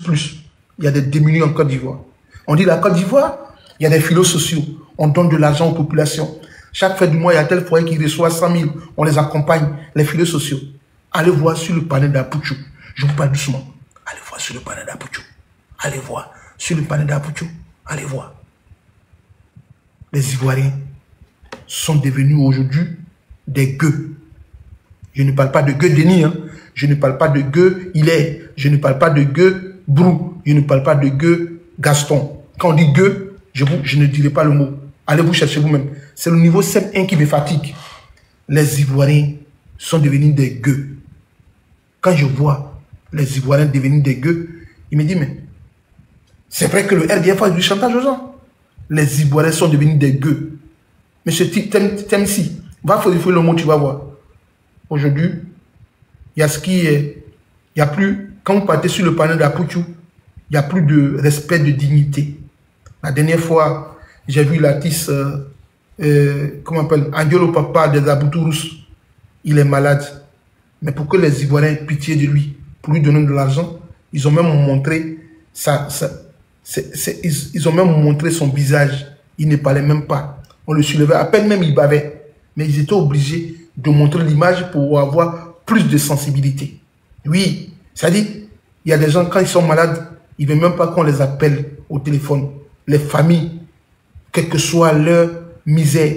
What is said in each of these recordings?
plus. Il y a des démunis en Côte d'Ivoire. On dit la Côte d'Ivoire, il y a des filets sociaux. On donne de l'argent aux populations. Chaque fin du mois, il y a tel foyer qui reçoit 100 000. On les accompagne, les filets sociaux. Allez voir sur le panel d'Apouchou. Je vous parle doucement. Allez voir sur le panel d'Apouchou. Allez voir sur le panel d'Apouchou. Allez voir. Les Ivoiriens sont devenus aujourd'hui des gueux. Je ne parle pas de gueux Denis. Hein. Je ne parle pas de gueux Hilaire. Je ne parle pas de gueux Brou. Je ne parle pas de gueux Gaston. Quand on dit gueux, je ne dirai pas le mot. Allez vous chercher vous-même. C'est le niveau 7-1 qui me fatigue. Les Ivoiriens sont devenus des gueux. Quand je vois les Ivoiriens devenir des gueux, il me dit, mais c'est vrai que le RDF fait du chantage aux gens. Les Ivoiriens sont devenus des gueux. Monsieur Temsi, va vérifier le mot, tu vas voir. Aujourd'hui, il y a ce qui est... Il n'y a plus... Quand vous partez sur le panel d'Apouchou, il n'y a plus de respect, de dignité. La dernière fois, j'ai vu l'artiste, comment on appelle, Angelo Papa des Aboutous. Il est malade. Mais pour que les Ivoiriens aient pitié de lui, pour lui donner de l'argent, ils ont même montré ils ont même montré son visage. Il ne parlait même pas. On le soulevait, à peine même il bavait. Mais ils étaient obligés de montrer l'image pour avoir plus de sensibilité. Oui, c'est-à-dire, il y a des gens, quand ils sont malades, ils ne veulent même pas qu'on les appelle au téléphone. Les familles, quelle que soit leur misère,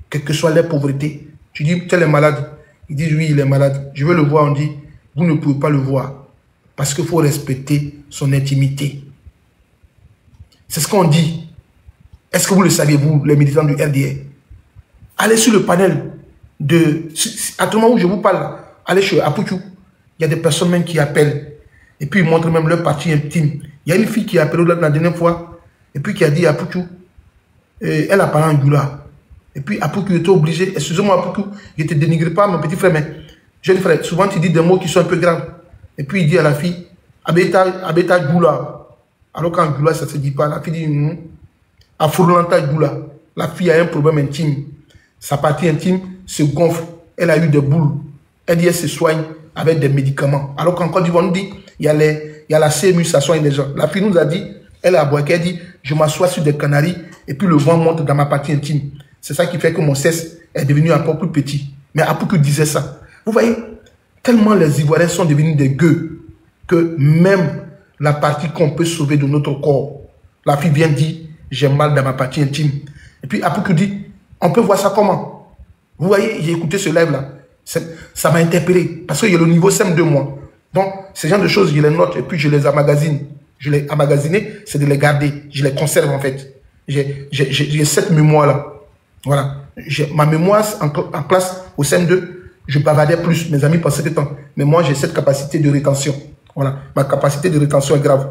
quelle que soit leur pauvreté. Tu dis, tel est malade. Ils disent, oui, il est malade. Je veux le voir. On dit, vous ne pouvez pas le voir. Parce qu'il faut respecter son intimité. C'est ce qu'on dit. Est-ce que vous le saviez, vous, les militants du RDR? Allez sur le panel de... À tout moment où je vous parle, allez chez Apouchou. Il y a des personnes même qui appellent. Et puis, ils montrent même leur partie intime. Il y a une fille qui a appelé la dernière fois. Et puis, qui a dit à Apouchou, elle a parlé en Goula. Et puis, Apouchou était obligé. Excusez-moi, Apouchou, je ne te dénigre pas, mon petit frère, mais jeune frère, souvent tu dis des mots qui sont un peu graves. Et puis, il dit à la fille, Abeta Goula. Alors qu'en Goula, ça ne se dit pas. La fille dit, Afourlanta Goula. La fille a un problème intime. Sa partie intime se gonfle. Elle a eu des boules. Elle dit, elle se soigne avec des médicaments. Alors qu'en Côte d'Ivoire, on nous dit, il y a la CMU, ça soigne les gens. La fille nous a dit, elle a boité, elle dit, je m'assois sur des canaries et puis le vent monte dans ma partie intime. C'est ça qui fait que mon sexe est devenu encore plus petit. Mais Apouchou disait ça. Vous voyez, tellement les Ivoiriens sont devenus des gueux que même la partie qu'on peut sauver de notre corps, la fille vient dire, j'ai mal dans ma partie intime. Et puis Apouchou dit, on peut voir ça comment? Vous voyez, j'ai écouté ce live-là. Ça m'a interpellé. Parce qu'il y a le niveau SEM de moi. Donc, ces genres de choses, je les note et puis je les emmagasine. Je les emmagasine, c'est de les garder. Je les conserve en fait. J'ai cette mémoire-là. Voilà. Ma mémoire en classe au CM2, je bavardais plus. Mes amis pensaient que tant. Mais moi, j'ai cette capacité de rétention. Voilà. Ma capacité de rétention est grave.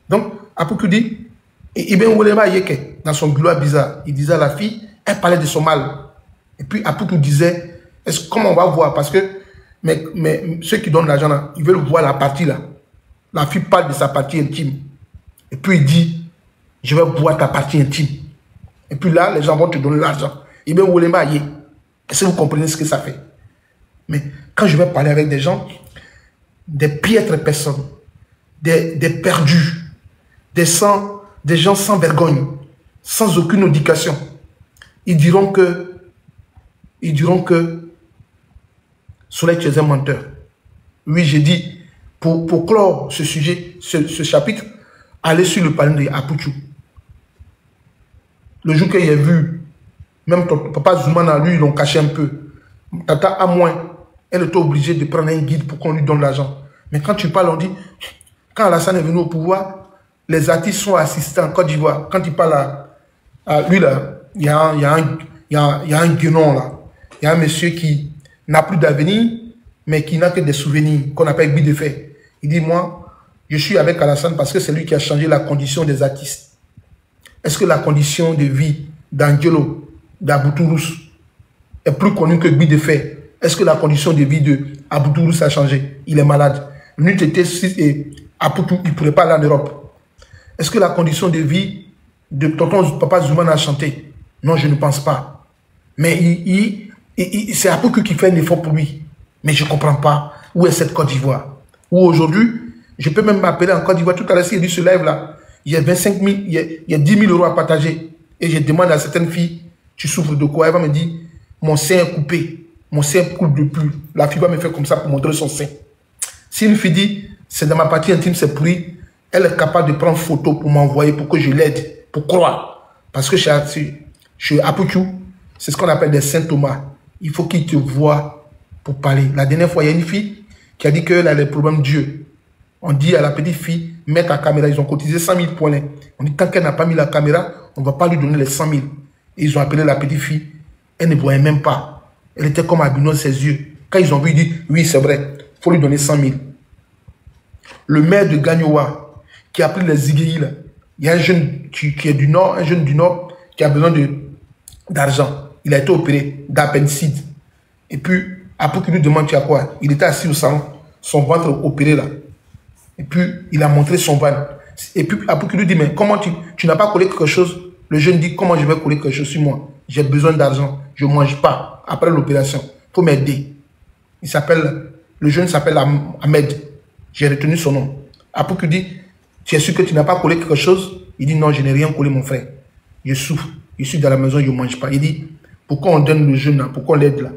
Donc, Apouchou dit, Ibn Oulema Yeke, dans son gloire bizarre, il disait à la fille, elle parlait de son mal. Et puis Apouchou disait, comment on va voir? Parce que mais ceux qui donnent l'argent là, ils veulent voir la partie là. La fille parle de sa partie intime. Et puis il dit, je vais voir ta partie intime. Et puis là, les gens vont te donner l'argent. Ibn Oulema Yeke. Est-ce que vous comprenez ce que ça fait? Mais quand je vais parler avec des gens, des piètres personnes, des perdus, des gens sans vergogne, sans aucune éducation, ils diront que Soleil, tu es un menteur. Oui, j'ai dit, pour clore ce sujet, ce chapitre, allez sur le panel de Apouchou. Le jour qu'il a vu, même ton papa Zoumana, lui, ils l'ont caché un peu. Tata à moins, elle était obligée de prendre un guide pour qu'on lui donne l'argent. Mais quand tu parles, on dit, quand Alassane est venu au pouvoir, les artistes sont assistés en Côte d'Ivoire. Quand il parle à lui, là, il y a un guénon, là. Il y a un monsieur qui n'a plus d'avenir, mais qui n'a que des souvenirs, qu'on appelle Guy de Fait. Il dit, moi, je suis avec Alassane parce que c'est lui qui a changé la condition des artistes. Est-ce que la condition de vie d'Angelo, d'Aboutourous, est plus connue que Guy de Fait? Est-ce que la condition de vie d'Aboutourous a changé? Il est malade. Lui, et Apouchou, il ne pourrait pas aller en Europe. Est-ce que la condition de vie de tonton papa Zoumana a chanté? Non, je ne pense pas. Mais c'est Apouchou qui fait un effort pour lui. Mais je ne comprends pas où est cette Côte d'Ivoire. Où aujourd'hui, Je peux même m'appeler en Côte d'Ivoire. Tout à l'heure, s'il dit ce live-là, il y a 25 000, il y a 10 000 euros à partager. Et je demande à certaines filles, tu souffres de quoi? Elle va me dire, mon sein est coupé, mon sein coule de plus. La fille va me faire comme ça pour montrer son sein. Si une fille dit, c'est dans ma partie intime, c'est pourri, elle est capable de prendre photo pour m'envoyer, pour que je l'aide, pour croire. Parce que chez Apuku, c'est ce qu'on appelle des Saint Thomas. Il faut qu'il te voie pour parler. La dernière fois, il y a une fille qui a dit qu'elle a des problèmes de Dieu. On dit à la petite fille, mets ta caméra. Ils ont cotisé 100 000 points. On dit, tant qu'elle n'a pas mis la caméra, on ne va pas lui donner les 100 000. Et ils ont appelé la petite fille. Elle ne voyait même pas. Elle était comme abîmée de ses yeux. Quand ils ont vu, ils disent, oui, c'est vrai, il faut lui donner 100 000. Le maire de Gagnoa, qui a pris les Ziguéi, il y a un jeune qui est du Nord, un jeune du Nord, qui a besoin d'argent. Il a été opéré d'appendicite. Et puis, après qu'il lui demande, tu as quoi? Il était assis au salon, son ventre opéré là. Et puis, il a montré son ventre. Et puis, après qu'il lui dit, mais comment tu n'as pas collé quelque chose? Le jeune dit, comment je vais coller quelque chose sur moi? J'ai besoin d'argent. Je ne mange pas après l'opération. Il faut m'aider. Le jeune s'appelle Ahmed. J'ai retenu son nom. Après qu'il dit, tu es sûr que tu n'as pas collé quelque chose? Il dit, non, je n'ai rien collé, mon frère. Je souffre. Je suis dans la maison, je ne mange pas. Il dit, pourquoi on donne le jeune là? Pourquoi on l'aide là?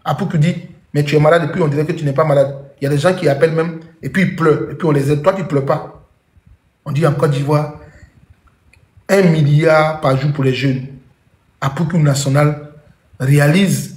Après qu'il dit, mais tu es malade et puis on dirait que tu n'es pas malade. Il y a des gens qui appellent même et puis ils pleurent. Et puis on les aide. Toi, tu ne pleures pas. On dit en Côte d'Ivoire, 1 milliard par jour pour les jeunes. Apuku National réalise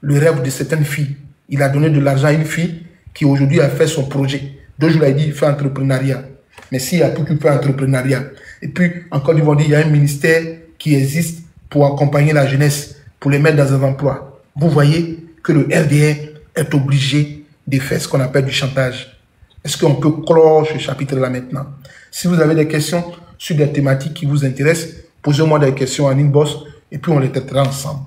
le rêve de certaines filles. Il a donné de l'argent à une fille qui aujourd'hui a fait son projet. 2 jours, il a dit, il fait entrepreneuriat. Mais si Apuku fait entrepreneuriat. Et puis, en Côte d'Ivoire, on dit, il y a un ministère qui existe pour accompagner la jeunesse, pour les mettre dans un emploi. Vous voyez que le RDR est obligé de faire ce qu'on appelle du chantage. Est-ce qu'on peut clore ce chapitre-là maintenant? Si vous avez des questions sur des thématiques qui vous intéressent, posez-moi des questions en inbox et puis on les traitera ensemble.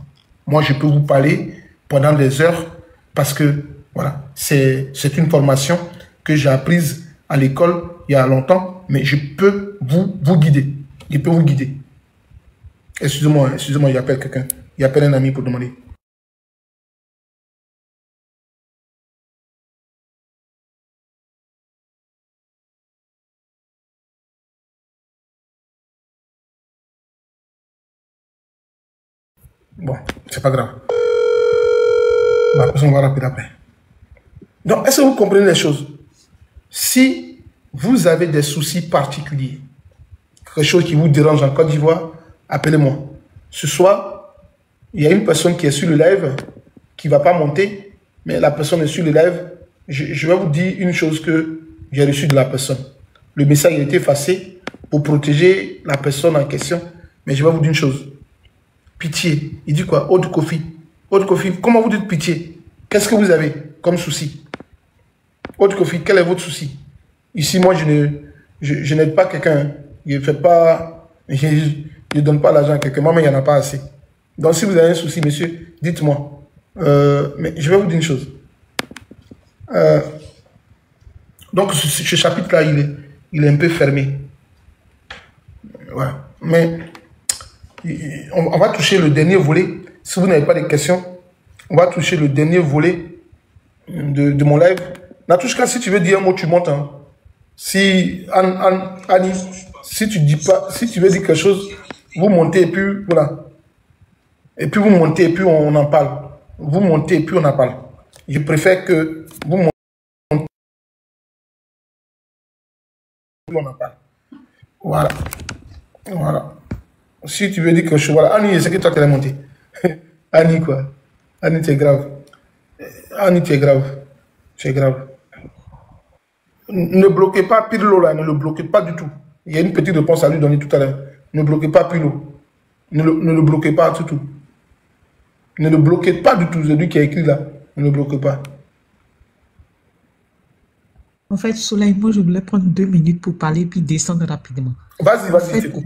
Moi, je peux vous parler pendant des heures parce que, voilà, c'est une formation que j'ai apprise à l'école il y a longtemps, mais je peux vous guider. Je peux vous guider. Excusez-moi, j'appelle quelqu'un. J'appelle un ami pour demander. Bon, c'est pas grave. On va rappeler après. Donc, est-ce que vous comprenez les choses? Si vous avez des soucis particuliers, quelque chose qui vous dérange en Côte d'Ivoire, appelez-moi. Ce soir, il y a une personne qui est sur le live, qui ne va pas monter, mais la personne est sur le live. Je vais vous dire une chose que j'ai reçue de la personne. Le message a été effacé pour protéger la personne en question, mais je vais vous dire une chose. Pitié. Il dit quoi? Haute Kofi. Haute Kofi, comment vous dites pitié? Qu'est-ce que vous avez comme souci? Haute Kofi, quel est votre souci? Ici, moi, je n'aide pas quelqu'un. Je ne fais pas... Je ne donne pas l'argent à quelqu'un. Moi, mais il n'y en a pas assez. Donc, si vous avez un souci, monsieur, dites-moi. Mais je vais vous dire une chose. Donc, ce chapitre-là, il est un peu fermé. Ouais. Mais... on va toucher le dernier volet. Si vous n'avez pas de questions, on va toucher le dernier volet de mon live. Natouchka, si tu veux dire un mot, tu montes. Hein. Si Annie, si tu dis pas, si tu veux dire quelque chose, vous montez et puis voilà. Et puis vous montez et puis on en parle. Vous montez et puis on en parle. Je préfère que vous montez et puis on en parle. Voilà. Voilà. Si tu veux dire quelque chose, voilà. Annie, c'est que toi qui l'as monté. Annie, quoi. Annie, c'est grave. Annie, tu es grave. C'est grave. Ne bloquez pas Pirlo, là. Ne le bloquez pas du tout. Il y a une petite réponse à lui donner tout à l'heure. Ne bloquez pas Pirlo. Ne le bloquez pas du tout. Ne le bloquez pas du tout. C'est lui qui a écrit là. Ne le bloquez pas. En fait, Soleil, moi, je voulais prendre 2 minutes pour parler puis descendre rapidement. Vas-y, c'est cool.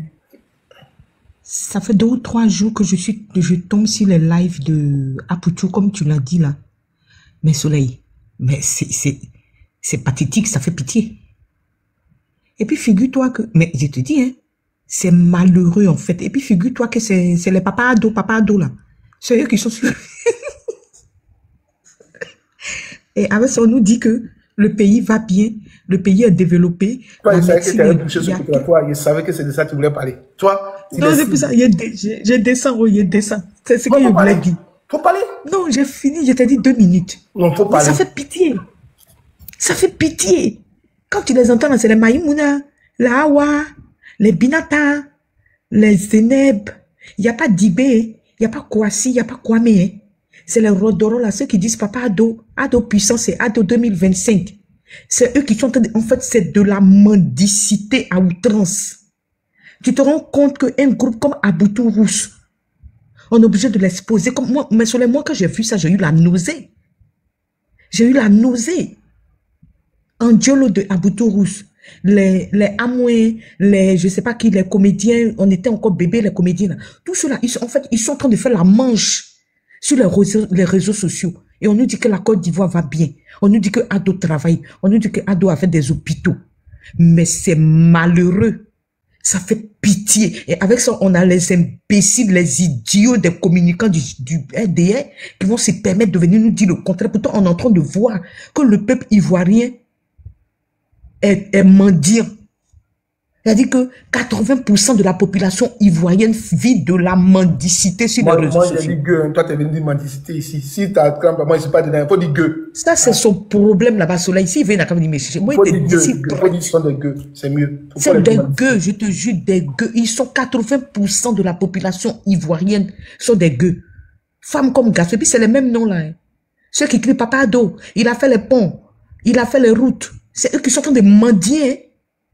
Ça fait 2 ou 3 jours que je tombe sur les lives de Apuku, comme tu l'as dit là. Mais Soleil, mais c'est pathétique, ça fait pitié. Et puis figure-toi que, mais je te dis, hein, c'est malheureux en fait. Et puis figure-toi que c'est les papa ado là. C'est eux qui sont sur... Et avec ça, on nous dit que Le pays va bien, le pays est développé. Toi, La je savais que tu médecine avais est... touché il ce y a côté-là. tout. Toi, je savais que c'est de ça que tu voulais parler. Toi, il Non, est c'est pour si. ça, je descends, oui, je descends. C'est ce que Non, je faut voulais parler. dire. Faut parler. Non, j'ai fini, je t'ai dit 2 minutes. Non, faut Mais ça parler. fait pitié. Ça fait pitié. Quand tu les entends, là, c'est les Maïmouna, les Hawa, les Binata, les Zeneb. Il n'y a pas d'Ibé, il n'y a pas Kouassi, il n'y a pas Kwame. Hein. C'est les Rodoro, là, ceux qui disent Papa Ado, Ado puissant, c'est Ado 2025. C'est eux qui sont en fait, c'est de la mendicité à outrance. Tu te rends compte qu'un groupe comme Aboutou Rousse, on est obligé de l'exposer. Comme moi, mais sur les mois que j'ai vu ça, j'ai eu la nausée. J'ai eu la nausée. En diolo de Aboutou Rousse, les Amoué, je sais pas qui, les comédiens, on était encore bébés, les comédiens, là. Tout cela, en fait, ils sont en train de faire la manche sur les réseaux sociaux. Et on nous dit que la Côte d'Ivoire va bien. On nous dit que Ado travaille. On nous dit que Ado a fait des hôpitaux. Mais c'est malheureux. Ça fait pitié. Et avec ça, on a les imbéciles, les idiots des communicants du RDR qui vont se permettre de venir nous dire le contraire. Pourtant, on est en train de voir que le peuple ivoirien est mendiant. C'est-à-dire que 80% de la population ivoirienne vit de la mendicité sur les réseaux sociaux. Moi, j'ai dit gueux. Toi, tu es venu dire mendicité ici. Si tu as crampé, moi, je ne sais pas dedans. Il faut dire gueux. Ça, c'est son problème là-bas. Soleil, ici, il vient à dire, mais moi, il faut dire gueux. Il faut dire sont des gueux. C'est mieux. C'est des gueux, je te jure, des gueux. Ils sont 80% de la population ivoirienne sont des gueux. Femmes comme garçons. Et puis, c'est les mêmes noms là. Hein. Ceux qui crient Papa Ado, il a fait les ponts, il a fait les routes. C'est eux qui sont en train de mendier. Hein.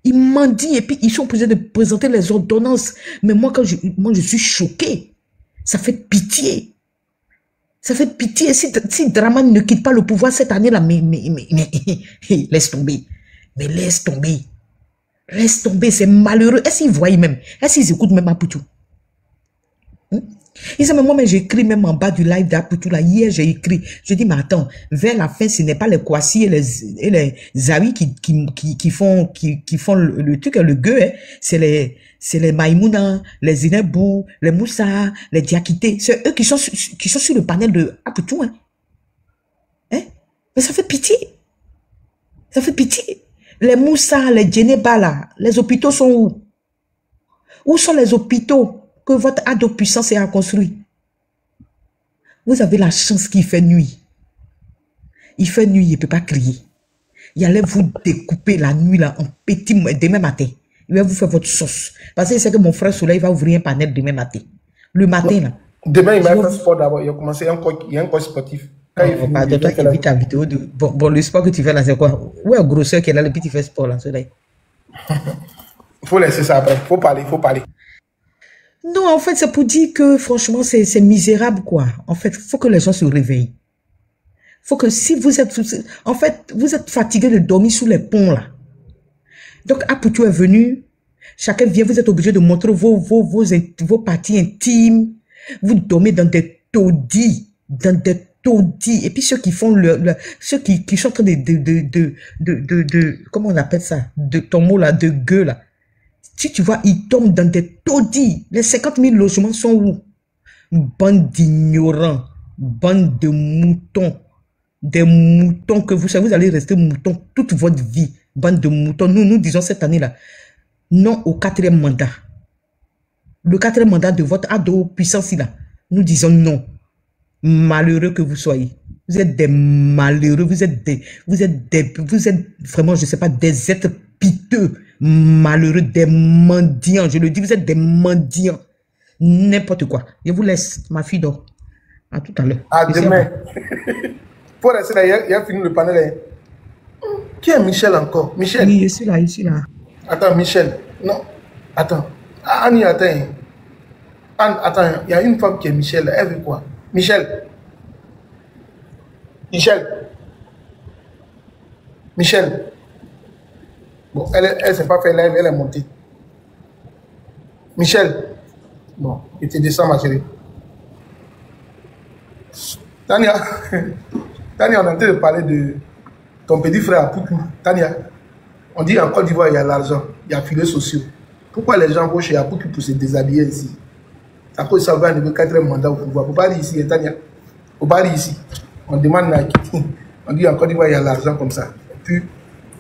Ils mendient et puis ils sont obligés de présenter les ordonnances. Mais moi, moi, je suis choqué. Ça fait pitié. Ça fait pitié. Si Dramane ne quitte pas le pouvoir cette année-là, mais laisse tomber. Mais laisse tomber. Laisse tomber, c'est malheureux. Est-ce qu'ils voient même? Est-ce qu'ils écoutent même Apoutou? Ils disent, mais moi, j'écris même en bas du live d'Apoutou, là. Hier, j'ai écrit. Je dis, mais attends, vers la fin, ce n'est pas les Kouassi et les Zawi qui font le truc, le gueux, hein. C'est les Maïmouna, les Zinebou, les Moussa, les Diakité. C'est eux qui sont sur le panel de Apoutou, hein. Hein? Mais ça fait pitié. Ça fait pitié. Les Moussa, les Djeneba, là, les hôpitaux sont où? Où sont les hôpitaux que votre ado puissance a construit? Vous avez la chance qu'il fait nuit. Il fait nuit, il ne peut pas crier. Il allait vous découper la nuit là en petit demain matin. Il va vous faire votre sauce. Parce qu'il sait que mon frère Soleil va ouvrir un panel demain matin. Le matin là. Demain, il va faire sport d'abord. Il a commencé, il y a un coach sportif. Pardon, toi qui vis ta vidéo de... Bon, le sport que tu fais là, c'est quoi? Ouais, grosseur qui est là, le petit fait sport là, Soleil. Il faut laisser ça après. Il faut parler. Non, en fait, c'est pour dire que, franchement, c'est misérable, quoi. En fait, il faut que les gens se réveillent. Faut que si vous êtes... En fait, vous êtes fatigué de dormir sous les ponts, là. Donc, Apoutou est venu. Chacun vient, vous êtes obligé de montrer vos parties intimes. Vous dormez dans des taudis. Et puis, ceux qui font ceux qui sont en train comment on appelle ça? De ton mot, là, de gueux, là. Si tu vois, ils tombent dans des taudis. Les 50 000 logements sont où? Bande d'ignorants, bande de moutons. Des moutons que vous savez, vous allez rester moutons toute votre vie. Bande de moutons. Nous disons cette année-là, non au 4e mandat. Le 4e mandat de votre ado puissance là. Nous disons non. Malheureux que vous soyez. Vous êtes des malheureux. Vous êtes vraiment, je sais pas, des êtres piteux. Malheureux, des mendiants. Je le dis, vous êtes des mendiants. N'importe quoi. Je vous laisse. Ma fille dort. À tout à l'heure. À demain. Pour rester là, il a fini le panel. Qui est Michel encore? Michel. Oui, je suis là. Attends, Michel. Non. Attends. Annie, attends. Anne, attends. Il y a une femme qui est Michel. Elle veut quoi? Michel. Bon, elle ne s'est pas fait live, elle est montée. Michel. Bon, il te descend, ma chérie. Tania, on est en train de parler de ton petit frère Apoutou. Tania, on dit en Côte d'Ivoire, il y a l'argent, il y a filets sociaux. Pourquoi les gens vont chez Apoutou pour se déshabiller ici? À cause ça va le 4e mandat au pouvoir. Faut pas dire ici, Tania. Faut pas dire ici. On demande à qui? On dit en Côte d'Ivoire, il y a l'argent comme ça. que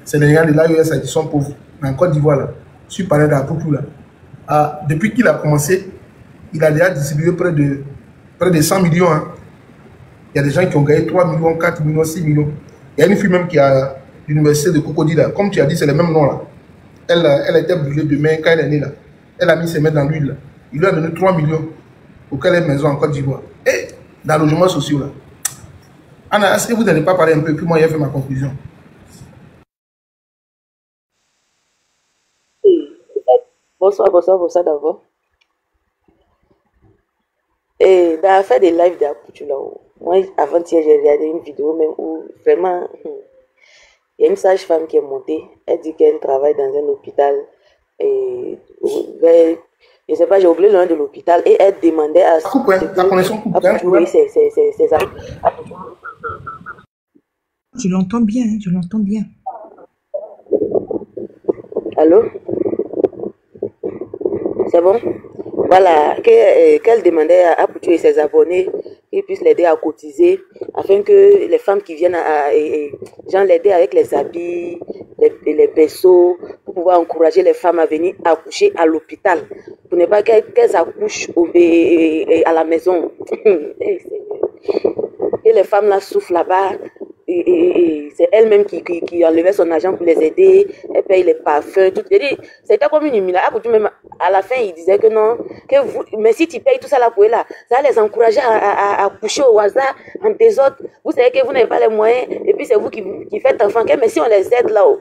c'est les gens de l'AES qui sont pauvres. Mais en Côte d'Ivoire, là, je suis parlé d'Apoutou, là. Depuis qu'il a commencé, il a déjà distribué près de 100 millions. Hein. Il y a des gens qui ont gagné 3 millions, 4 millions, 6 millions. Il y a une fille même qui a l'université de Cocody, là. Comme tu as dit, c'est le même nom, là. Elle était brûlée demain quand elle est née, là. Elle a mis ses mains dans l'huile, là. Il lui a donné 3 millions pour qu'elle ait une maison en Côte d'Ivoire. Et dans le logement social, là. Anna, est-ce que vous n'allez pas parler un peu? Puis moi, j'ai fait ma conclusion. Bonsoir, bonsoir d'abord. Et dans l'affaire des lives d'Apoutou, là, moi, avant-hier, j'ai regardé une vidéo même où vraiment, il y a une sage-femme qui est montée. Elle dit qu'elle travaille dans un hôpital. Et je ne sais pas, j'ai oublié le nom de l'hôpital. Et elle demandait à ce que la connexion coupe, ses amis. Je l'entends bien, je l'entends bien. Allô? C'est bon? Voilà, qu'elle demandait à Apoutou et ses abonnés qu'ils puissent l'aider à cotiser afin que les femmes qui viennent l'aider avec les habits, les berceaux, pour pouvoir encourager les femmes à venir accoucher à l'hôpital. Pour ne pas qu'elles accouchent à la maison. Et les femmes là souffrent là-bas. Et c'est elle-même qui enlevait son argent pour les aider. Elle paye les parfums, tout. C'était comme une humiliation. Même à la fin, il disait que non, mais si tu payes tout ça là pour eux là, ça va les encourager à coucher au hasard, en désordre. Vous savez que vous n'avez pas les moyens, et puis c'est vous qui faites enfant. Mais si on les aide là-haut,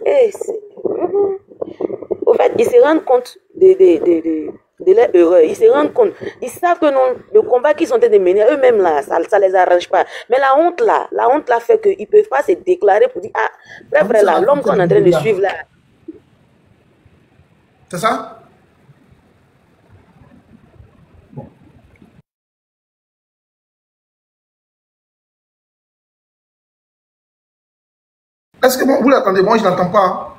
au fait, ils se rendent compte de leur erreur. Ils se rendent compte. Ils savent que non, le combat qu'ils sont en train de mener, eux-mêmes là, ça les arrange pas. Mais la honte là fait qu'ils ne peuvent pas se déclarer pour dire, frère là, l'homme qu'on est en train de suivre là. C'est ça? Bon. Est-ce que vous l'attendez? Moi, je ne l'entends pas.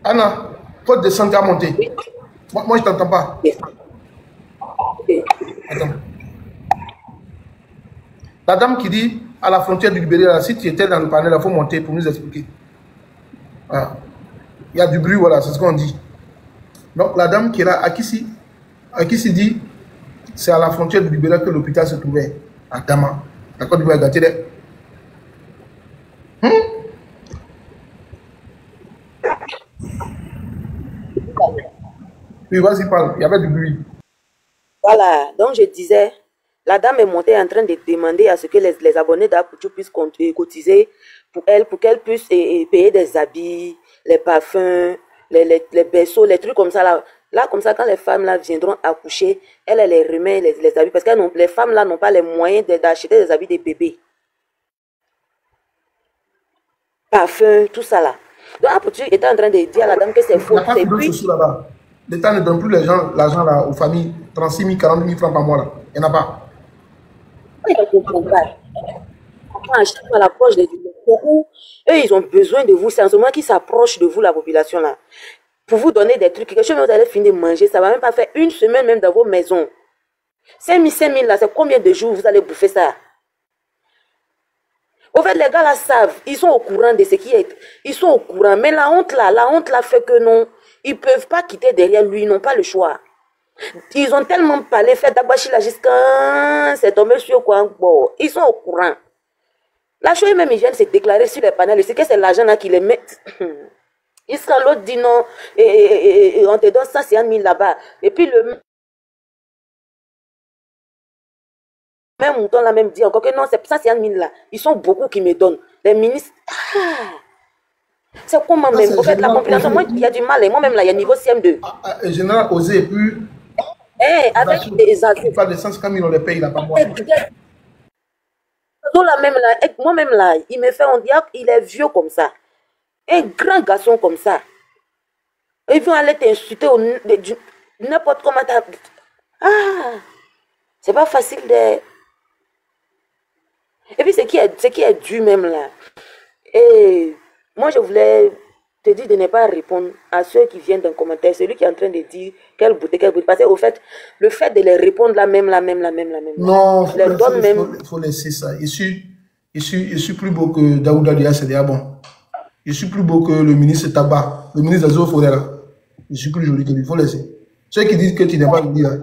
Anna, faut descendre à monter. Oui. Moi, je ne t'entends pas. Oui. Attends. La dame qui dit à la frontière du Libéria, si tu étais dans le panel, il faut monter pour nous expliquer. Ah. Il y a du bruit, voilà, c'est ce qu'on dit. Donc, la dame qui est là, à qui s'y dit, c'est à la frontière du Libéria que l'hôpital se trouvait, à Tama. La Côte d'Ivoire, gâtée. Oui, vas-y, parle. Il y avait du bruit. Voilà, donc je disais, la dame est montée en train de demander à ce que les abonnés d'Apoutou puissent cotiser pour qu'elle puisse payer des habits, les parfums, les berceaux, les trucs comme ça. Là, comme ça, quand les femmes là viendront accoucher, elle les remet les habits. Parce que les femmes là n'ont pas les moyens d'acheter des habits des bébés. Parfums, tout ça là. Donc Apoutou était en train de dire à la dame que c'est faux. L'État ne donne plus l'argent là aux familles, 36 000, 40 000 francs par mois là. Il n'y en a pas. Ils ne comprennent pas. À l'approche des où eux, ils ont besoin de vous. C'est en ce moment qu'ils s'approchent de vous, la population là. Pour vous donner des trucs. Quelque chose, vous allez finir de manger. Ça ne va même pas faire une semaine même dans vos maisons. 5 000 là, c'est combien de jours vous allez bouffer ça? Au fait, les gars là savent. Ils sont au courant de ce qui est. Ils sont au courant. Mais la honte là fait que non. Ils ne peuvent pas quitter derrière lui, ils n'ont pas le choix. Ils ont tellement parlé, fait d'Abachi là jusqu'à c'est tombé sur quoi. Bon, ils sont au courant. La chose même, ils viennent se déclarer sur les panels. C'est que c'est l'argent là qui les met. Jusqu'à l'autre dit non, et on te donne ça, c'est 1 000 là-bas. Et puis le même mouton là même dit encore que non, ça c'est 1 000 là. Ils sont beaucoup qui me donnent. Les ministres. C'est comment même? En fait, la population, moi, il y a du mal. Et moi-même, là, il y a niveau CM2. Général Osé, et puis. Avec des agents. Il parle de 150 000, on les paye là par mois. Moi-même, là, il me fait, on dit, il est vieux comme ça. Un grand garçon comme ça. Ils vont aller t'insulter n'importe comment. C'est pas facile de. Et puis, ce qui est dû même là. Et. Moi, je voulais te dis de ne pas répondre à ceux qui viennent d'un commentaire, celui qui est en train de dire quelle beauté. Parce qu'au fait, le fait de les répondre la même. Non, il faut laisser ça. Je suis plus beau que Daouda Dia, c'est déjà bon. Je suis plus beau que le ministre Tabac, le ministre des Eaux Forêts là. Je suis plus joli que lui, il faut laisser. Ceux qui disent que tu n'es pas joli là.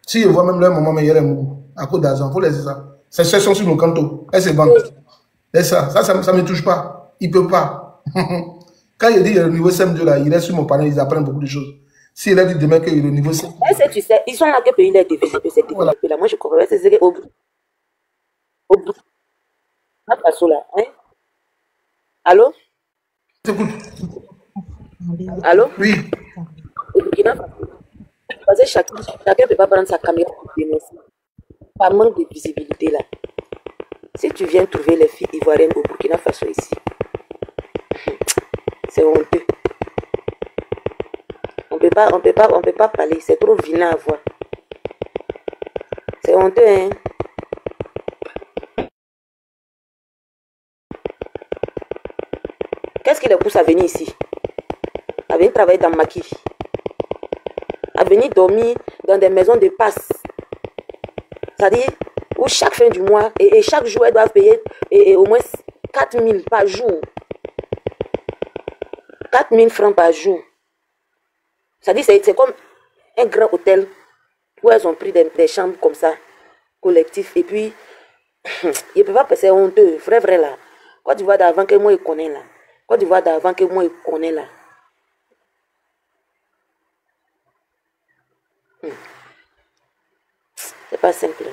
Si je vois même leur maman, mais il y a à cause d'argent, il faut laisser ça. C'est sont sur nos cantos. Elle se vante. Laisse ça. Ça ne me touche pas. Il ne peut pas. Quand il dit le niveau CM2 là, il est sur mon panel, ils apprennent beaucoup de choses. Si il a dit demain que le niveau CM2. Est-ce que tu sais, ils sont là, quel pays il est développé, cette développé là. Moi je comprends. C'est au bout. Là, hein? Allô? Écoute. Allô? Oui. Parce que chacun ne peut pas prendre sa caméra pour dénoncer. Par manque de visibilité là. Si tu viens trouver les filles ivoiriennes au Burkina Faso ici, c'est honteux. On peut pas parler, c'est trop vilain à voir. C'est honteux, hein. Qu'est-ce qui les pousse à venir ici? À venir travailler dans Maki? À venir dormir dans des maisons de passe? C'est-à-dire, où chaque fin du mois, et chaque jour, elles doivent payer au moins 4 000 par jour. 4 000 francs par jour. C'est-à-dire, c'est comme un grand hôtel où elles ont pris des chambres comme ça, collectifs, et puis, ils ne peuvent pas passer honteux, vrai là. Quand tu vois d'avant que moi, je connais là. Quand tu vois d'avant que moi, je connais là. C'est pas simple.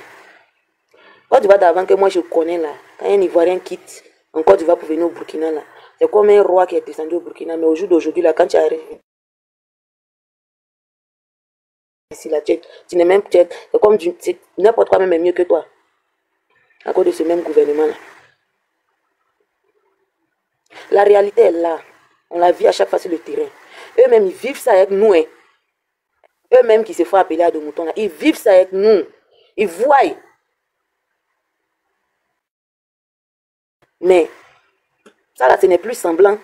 Quand tu vas d'avant que moi je connais là, quand un Ivoirien quitte en Côte d'Ivoire pour venir au Burkina là, c'est comme un roi qui est descendu au Burkina, mais au jour d'aujourd'hui là, quand tu arrives ici là, tu n'es même, c'est comme n'importe quoi même est mieux que toi, à cause de ce même gouvernement là. La réalité est là, on la vit à chaque fois sur le terrain. Eux-mêmes ils vivent ça avec nous, hein. Eux-mêmes qui se font appeler à de moutons là, ils vivent ça avec nous, ils voient. Mais ça là, ce n'est plus semblant.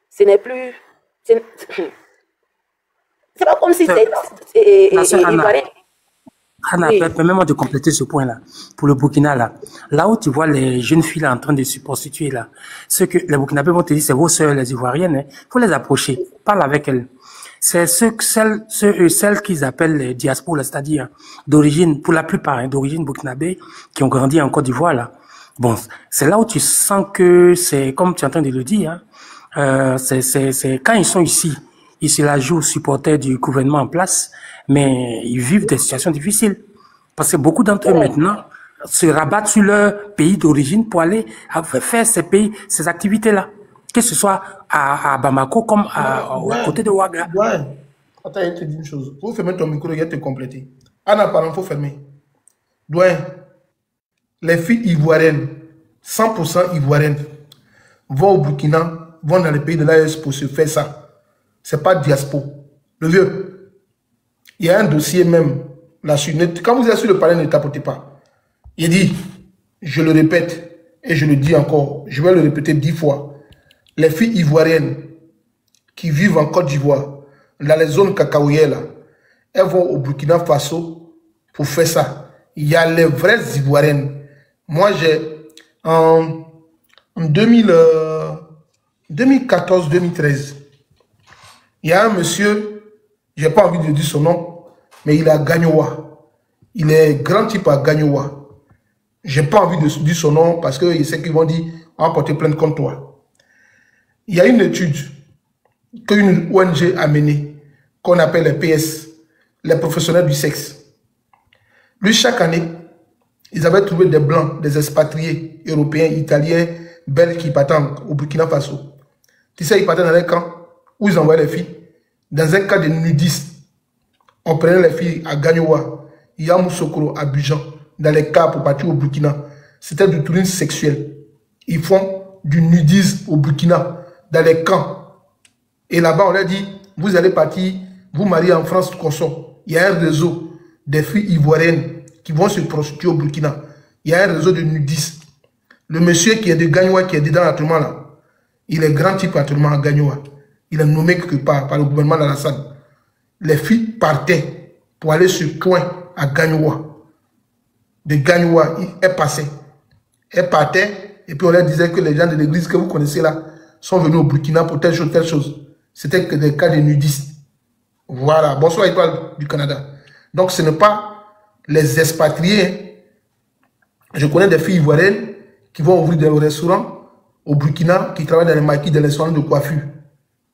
Ce n'est plus... C'est pas comme si c'était... Anna, permets-moi de compléter ce point-là. Pour le Burkina, là où tu vois les jeunes filles là en train de se prostituer, là, ce que les Burkinabés vont te dire, c'est vos sœurs, les Ivoiriennes, hein, faut les approcher, parle avec elles. C'est celles qu'ils appellent les diasporas, c'est-à-dire d'origine, pour la plupart, hein, d'origine burkinabé, qui ont grandi en Côte d'Ivoire, là. Bon, c'est là où tu sens que c'est, comme tu es en train de le dire, hein, c'est quand ils sont ici, ils se la jouent supporters du gouvernement en place, mais ils vivent des situations difficiles. Parce que beaucoup d'entre eux maintenant se rabattent sur leur pays d'origine pour aller faire ces activités-là. Que ce soit à Bamako comme à côté de Ouaga. Ouais. Attends, je te dis une chose. Faut fermer ton micro, il te compléter. Anna, pardon, faut fermer. Douane, les filles ivoiriennes, 100% ivoiriennes, vont au Burkina, vont dans les pays de l'AES pour se faire ça. C'est pas diaspora. Le vieux, il y a un dossier même, là, quand vous êtes sur le panel, ne tapotez pas. Il dit, je le répète, et je le dis encore, je vais le répéter 10 fois. Les filles ivoiriennes qui vivent en Côte d'Ivoire, dans les zones cacaoyères, là, elles vont au Burkina Faso pour faire ça. Il y a les vraies ivoiriennes. Moi, j'ai, en 2014-2013, il y a un monsieur, je n'ai pas envie de dire son nom, mais il est à Gagnoa. Il est grand type à Gagnoa. Je n'ai pas envie de dire son nom parce que c'est qu'ils vont dire, on va porter plainte contre toi. Il y a une étude qu'une ONG a menée, qu'on appelle les PS, les professionnels du sexe. Lui, chaque année, ils avaient trouvé des blancs, des expatriés européens, italiens, belges qui partent au Burkina Faso. Tu sais, ils partaient dans un camp où ils envoyaient les filles. Dans un cas de nudistes, on prenait les filles à Gagnoa, Yamoussoukro, à Abidjan, dans les cas pour partir au Burkina. C'était du tourisme sexuel. Ils font du nudisme au Burkina, dans les camps. Et là-bas, on leur dit, vous allez partir, vous marier en France, consort. Il y a un réseau des filles ivoiriennes qui vont se prostituer au Burkina. Il y a un réseau de nudistes. Le monsieur qui est de Gagnoa, qui est dedans actuellement là, Il est grand type actuellement à Gagnoa. Il est nommé quelque part par le gouvernement d'Alassane. Les filles partaient pour aller sur point à Gagnoa. De Gagnoa, elles passaient. Elles partaient et puis on leur disait que les gens de l'église que vous connaissez là sont venus au Burkina pour telle chose. C'était que des cas de nudistes. Voilà. Bonsoir, Étoile du Canada. Donc ce n'est pas les expatriés. Je connais des filles ivoiriennes qui vont ouvrir des restaurants au Burkina, qui travaillent dans les maquis, dans les salons de coiffure.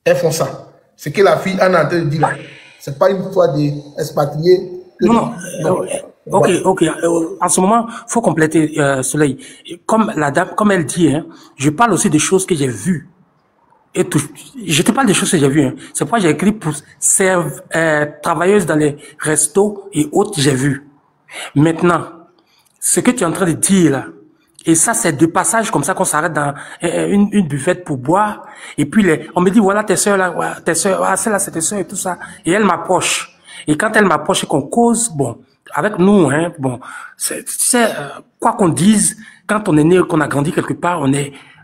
Elles font ça. Ce que la fille Anna est en train de dire là, ce n'est pas une fois d'expatriés. Non. Ok. En ce moment, faut compléter, Soleil. Comme la dame, comme elle dit, hein, je parle aussi des choses que j'ai vues. Et tout, je te parle des choses que j'ai vues. Hein. C'est pourquoi j'ai écrit pour travailleuses dans les restos et autres, j'ai vu. Maintenant, ce que tu es en train de dire là, et ça, c'est de passage comme ça qu'on s'arrête dans une buvette pour boire. Et puis, on me dit, voilà, tes sœurs là, ouais, tes sœurs, celle-là, c'est tes sœurs et tout ça. Et elle m'approche. Et quand elle m'approche et qu'on cause, bon, avec nous, hein, bon, quoi qu'on dise, quand on est né, qu'on a grandi quelque part,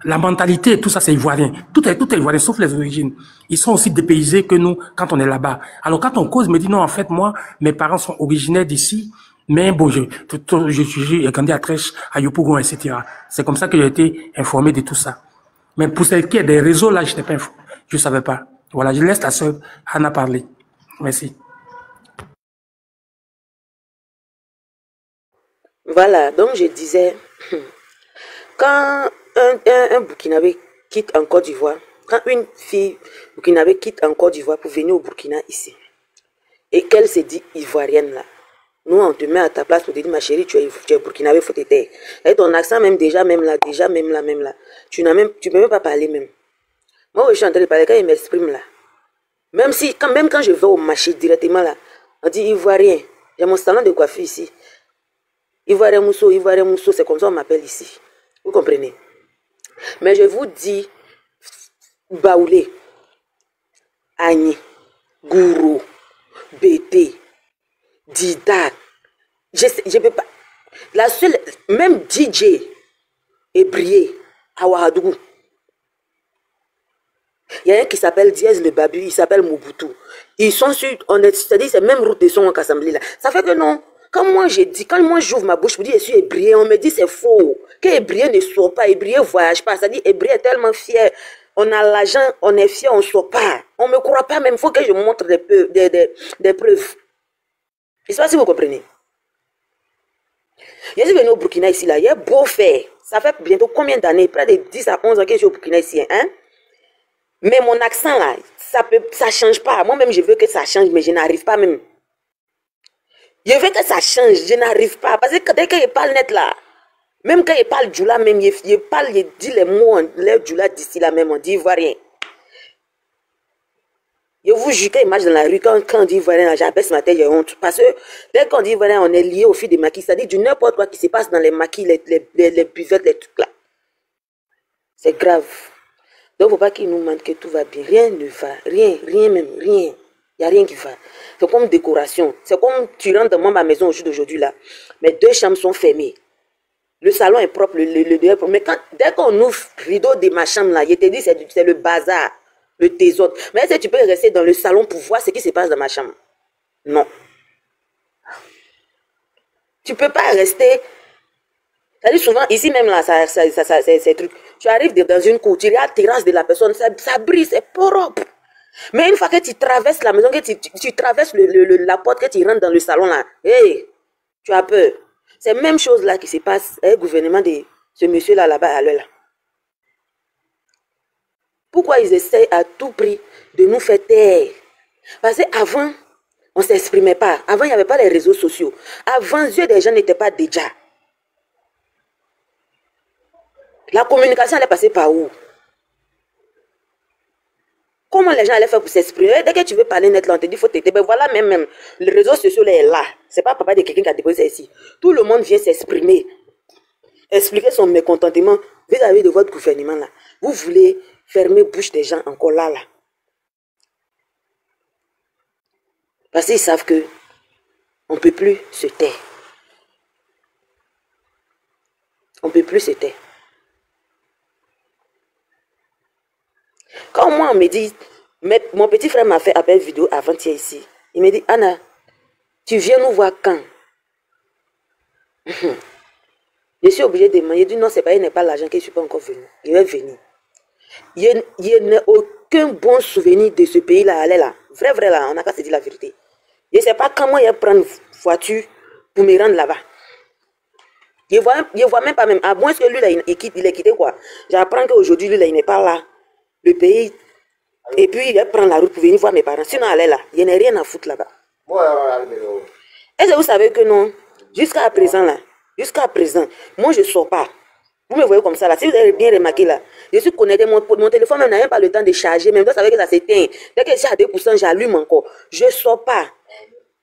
la mentalité, tout ça, c'est ivoirien. Tout est ivoirien, sauf les origines. Ils sont aussi dépaysés que nous, quand on est là-bas. Alors, quand on cause, me dit, non, en fait, moi, mes parents sont originaires d'ici. Mais bon, j'ai grandi à Trèche, à Yopougon, etc. C'est comme ça que j'ai été informé de tout ça. Mais pour ce qui est des réseaux, là, je n'étais pas informé. Je ne savais pas. Voilà, je laisse la sœur Anna parler. Merci. Voilà, donc je disais, quand un Burkinabé quitte en Côte d'Ivoire, quand une fille Burkinabé quitte en Côte d'Ivoire pour venir au Burkina ici, et qu'elle se dit ivoirienne là, nous, on te met à ta place pour te dire, ma chérie, tu es Burkinabé, faut te taire. Et ton accent, même là, tu peux même pas parler même. Moi, je suis en train de parler, quand il m'exprime là, même quand je vais au marché directement là, on dit ivoirien. J'ai mon salon de coiffure ici. Ivoirien Mousso, c'est comme ça on m'appelle ici. Vous comprenez? Mais je vous dis, Baoulé, Agni, Gourou, Bété, Didat, je peux pas. La seule, même DJ est brillé à Ouagadougou. Il y a un qui s'appelle Diaz le Babu, il s'appelle Mobutu. Ils sont sur, c'est-à-dire c'est même route de son en assemblée là. Ça fait que non. Quand moi j'ouvre ma bouche pour dire je suis ébrié, on me dit c'est faux. Que ébrié ne sort pas, ébrié voyage pas. C'est-à-dire ébrié est tellement fier. On a l'argent, on est fier, on ne sort pas. On ne me croit pas même, il faut que je montre des preuves. Je ne sais pas si vous comprenez. Je suis venu au Burkina ici là, il y a beau faire. Ça fait bientôt combien d'années? Près de 10 à 11 ans que je suis au Burkina ici, hein? Mais mon accent là, ça change pas. Moi-même, je veux que ça change, mais je n'arrive pas même. Je veux que ça change, je n'arrive pas. Parce que dès qu'il parle net là, même quand il parle Djoula, même, il dit les mots, les Djoula d'ici là même, on dit ivoirien. Je vous jure, quand il marche dans la rue, quand on dit ivoirien, j'abaisse ma tête, j'ai honte. Parce que dès qu'on dit ivoirien, on est lié au fil des maquis. C'est-à-dire du n'importe quoi qui se passe dans les maquis, les buvettes, les trucs là. C'est grave. Donc, il ne faut pas qu'il nous montre que tout va bien. Rien ne va. Rien même. Rien. Il n'y a rien qui va. C'est comme décoration. C'est comme tu rentres dans ma maison au jour d'aujourd'hui là. Mes 2 chambres sont fermées. Le salon est propre. Mais dès qu'on ouvre le rideau de ma chambre là, je te dis c'est le bazar, le désordre. Mais est-ce que tu peux rester dans le salon pour voir ce qui se passe dans ma chambre? Non. Tu ne peux pas rester. C'est-à-dire souvent, ici même là, c'est truc. Tu arrives dans une cour, tu regardes la terrasse de la personne, ça brille, c'est propre. Mais une fois que tu traverses la maison, que tu traverses la porte, que tu rentres dans le salon là, hey, tu as peur. C'est la même chose là qui se passe avec le gouvernement de ce monsieur là-bas à l'heure là. Pourquoi ils essaient à tout prix de nous faire taire? Parce qu'avant, on ne s'exprimait pas. Avant, il n'y avait pas les réseaux sociaux. Avant, les yeux des gens n'étaient pas déjà. La communication allait passer par où? Comment les gens allaient faire pour s'exprimer? Dès que tu veux parler net, là, on te dit, il faut t'aider. Ben voilà, même, le réseau social est là. Ce n'est pas papa de quelqu'un qui a déposé ici. Tout le monde vient s'exprimer. Expliquer son mécontentement vis-à-vis de votre gouvernement là. Vous voulez fermer bouche des gens encore là. Parce qu'ils savent que on ne peut plus se taire. On ne peut plus se taire. Quand moi, on me dit, mon petit frère m'a fait appel vidéo avant-hier ici. Il me dit, Anna, tu viens nous voir quand? Je suis obligé de demander. Il dit, non, c'est pas, il n'est pas l'argent que je ne suis pas encore venu. Il va venir. Il n'y a aucun bon souvenir de ce pays-là. Allez là. Vrai, là, on n'a qu'à se dire la vérité. Je ne sais pas comment il va prendre une voiture pour me rendre là-bas. Je ne vois même pas même. À moins que lui, là, il est quitté quoi. J'apprends qu'aujourd'hui, lui, là, il n'est pas là. Le pays. Et puis, il va prendre la route pour venir voir mes parents. Sinon, allez là. Il n'y a rien à foutre là-bas. Est-ce que vous savez que non? Jusqu'à présent, là. Jusqu'à présent, moi, je ne sors pas. Vous me voyez comme ça, là. Si vous avez bien remarqué, là, je suis connecté. Mon téléphone même n'a même pas le temps de charger. Même vous savez que ça s'éteint. Dès que je suis à 2%, j'allume encore. Je ne sors pas.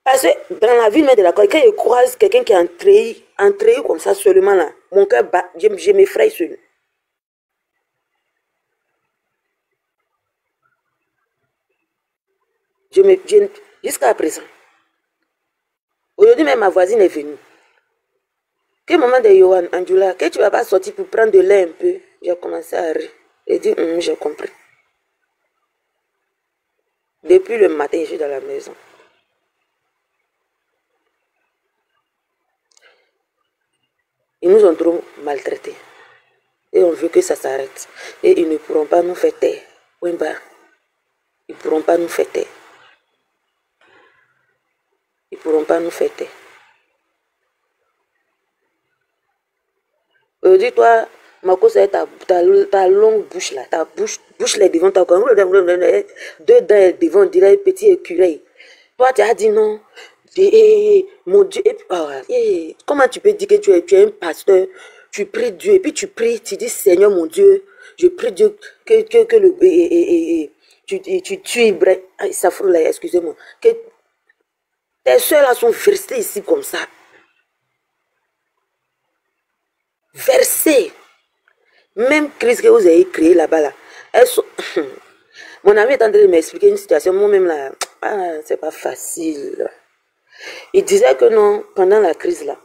Parce que dans la ville même de la Corée, quand je croise quelqu'un qui est entré comme ça seulement, là, mon cœur bat. Je m'effraie sur lui. Jusqu'à présent. Aujourd'hui, même ma voisine est venue. Quel moment de Yohan, Andjula, que tu vas pas sortir pour prendre de lait un peu? J'ai commencé à rire. J'ai dit, j'ai compris. Depuis le matin, je suis dans la maison. Ils nous ont trop maltraités. Et on veut que ça s'arrête. Et ils ne pourront pas nous faire taire. Wimba. Ils ne pourront pas nous faire taire. Ils ne pourront pas nous faire taire. Dis-toi, Marco, c'est ta longue bouche là, ta bouche là devant ta corps, deux dents devant, on dirait petit écureuil. Toi, tu as dit non. Mon Dieu, comment tu peux dire que tu es un pasteur, tu pries Dieu, et puis tu pries, tu dis Seigneur mon Dieu, je prie Dieu que le tu tues Ibrahim, ça fout là, excusez-moi, que tes soeurs là sont versées ici comme ça. Versées. Même crise que vous avez créée là-bas, là, elles sont... Mon ami est en train de m'expliquer une situation, moi-même là, c'est pas facile. Il disait que non, pendant la crise là,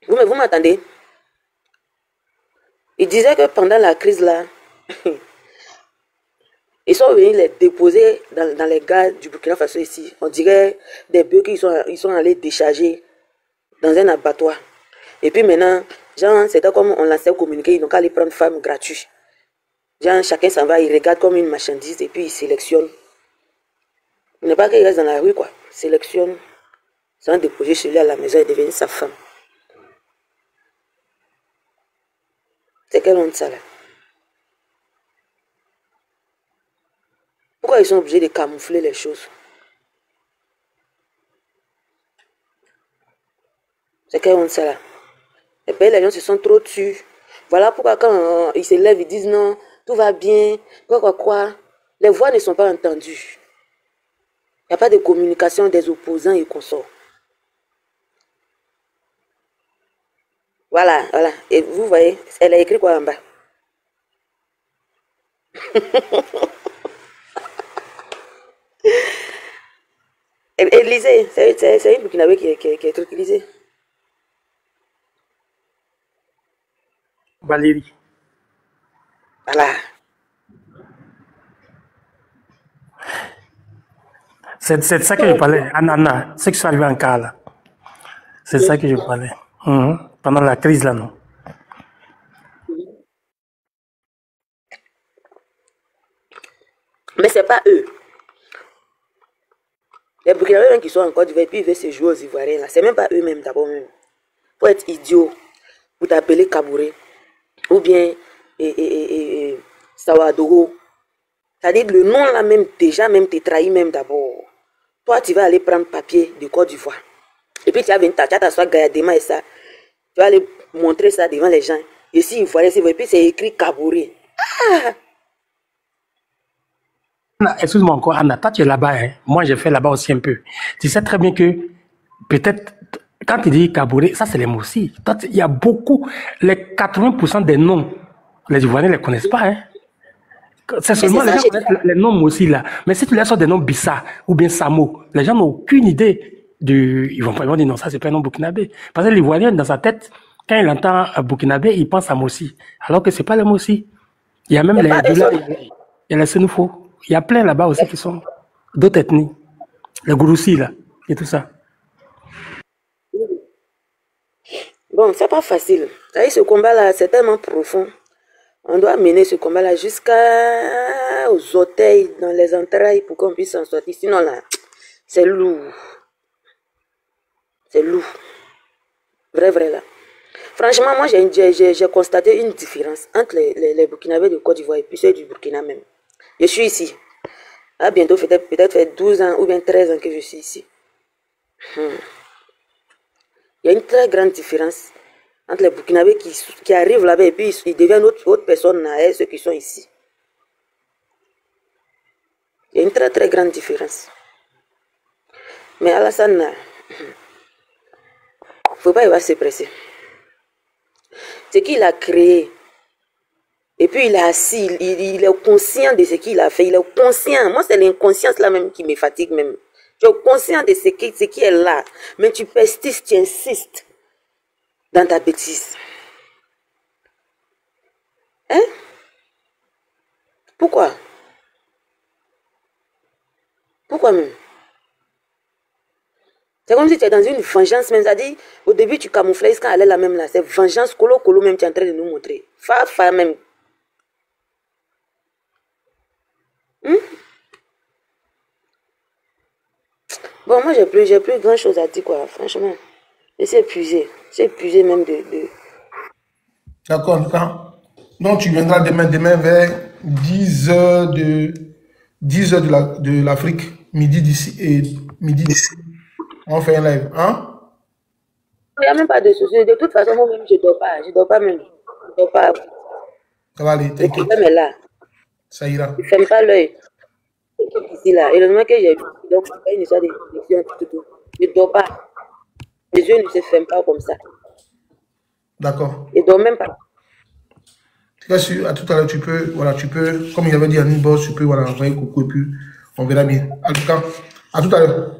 vous m'entendez? Il disait que pendant la crise là, ils sont venus les déposer dans les gares du Burkina Faso ici. On dirait des bœufs qu'ils sont allés décharger dans un abattoir. Et puis maintenant, genre, c'était comme on lançait communiquer, ils n'ont qu'à aller prendre femmes gratuites. Genre, chacun s'en va, il regarde comme une marchandise et puis il sélectionne. Il n'est pas qu'il reste dans la rue, quoi. Il sélectionne, sans déposer celui à la maison et devenir sa femme. C'est quelle honte ça, là? Pourquoi ils sont obligés de camoufler les choses? C'est quelle honte ça, là? Et puis les gens se sont trop tués. Voilà pourquoi quand ils se lèvent, ils disent non, tout va bien, quoi. Les voix ne sont pas entendues. Il n'y a pas de communication des opposants et consorts. Voilà. Et vous voyez, elle a écrit quoi en bas? Et lisez, c'est une Burkinabé qui est truc, lisez. Valérie. Voilà. C'est de ça que je parlais, Anna, ce qui sont arrivés en cas là. C'est ça que je parlais. Pendant la crise là, non. Mais c'est pas eux. Les Burkinabés qui sont en Côte d'Ivoire, puis ils veulent se jouer aux Ivoiriens là. C'est même pas eux-mêmes d'abord même. Faut être idiot pour t'appeler Kabouré. Ou bien Sawadogo. C'est-à-dire le nom là même, déjà même te trahit même d'abord. Toi, tu vas aller prendre papier de Côte d'Ivoire. Et puis tu vas venir t'asseoir Gayadema et ça. Tu vas aller montrer ça devant les gens. Et si Ivoirien, et puis c'est écrit Kabouré. Excuse-moi encore, Anna, toi tu es là-bas, hein? Moi j'ai fait là-bas aussi un peu. Tu sais très bien que peut-être quand tu dis Kabouré, ça c'est les mots aussi. Il y a beaucoup, les 80% des noms, les Ivoiriens ne les connaissent pas. Hein? C'est seulement les gens qui connaissent les noms aussi là. Mais si tu leur sors des noms Bissa ou bien Samo, les gens n'ont aucune idée ils vont dire non, ça c'est pas un nom burkinabé. Parce que l'Ivoirien dans sa tête, quand il entend burkinabé, il pense à Mossi. Alors que c'est pas le Mossi. Il y a même les Il y a les Sénoufo. Il y a plein là-bas aussi qui sont d'autres ethnies. Les Gouroussis, là, et tout ça. Bon, c'est pas facile. Ce combat-là, c'est tellement profond. On doit mener ce combat-là jusqu'aux orteils, dans les entrailles, pour qu'on puisse s'en sortir. Sinon, là, c'est lourd. C'est lourd. Vrai, là. Franchement, moi, j'ai constaté une différence entre les Burkinabés de Côte d'Ivoire et puis ceux du Burkina même. Je suis ici. Ah, bientôt, peut-être fait 12 ans ou bien 13 ans que je suis ici. Il y a une très grande différence entre les Burkinabés qui arrivent là-bas et puis ils deviennent autre personne et ceux qui sont ici. Il y a une très très grande différence. Mais Alassane, il ne faut pas y avoir se presser. Ce qu'il a créé, et puis il est assis, il est conscient de ce qu'il a fait, il est conscient. Moi, c'est l'inconscience là même qui me fatigue même. Tu es conscient de ce qui est là, mais tu persistes, tu insistes dans ta bêtise. Hein? Pourquoi? Pourquoi même? C'est comme si tu es dans une vengeance même. C'est-à-dire, au début, tu camouflais quand elle est la même là. C'est vengeance, colo même, tu es en train de nous montrer. Fa même. Bon, moi, j'ai plus grand chose à dire, quoi, franchement. Je suis épuisé même de... D'accord, donc tu viendras demain vers 10 heures de l'Afrique, midi d'ici et midi d'ici. On fait un live, hein? Il n'y a même pas de souci. De toute façon, moi-même, je ne dors pas. Je ne dors pas même. Je ne dors pas. Ça va aller, t'inquiète. Le problème est là. Ça ira. Je ne ferme pas l'œil. Ici, là. Et le moment que j'ai vu, donc, c'est pas une histoire de réflexion, tout. Je ne dors pas. Les yeux ne se ferment pas comme ça. D'accord. Je ne dors même pas. Bien sûr, à tout à l'heure, tu peux, comme il avait dit à Boss, tu peux, envoyer coucou et puis on verra bien. En tout cas, à tout à l'heure.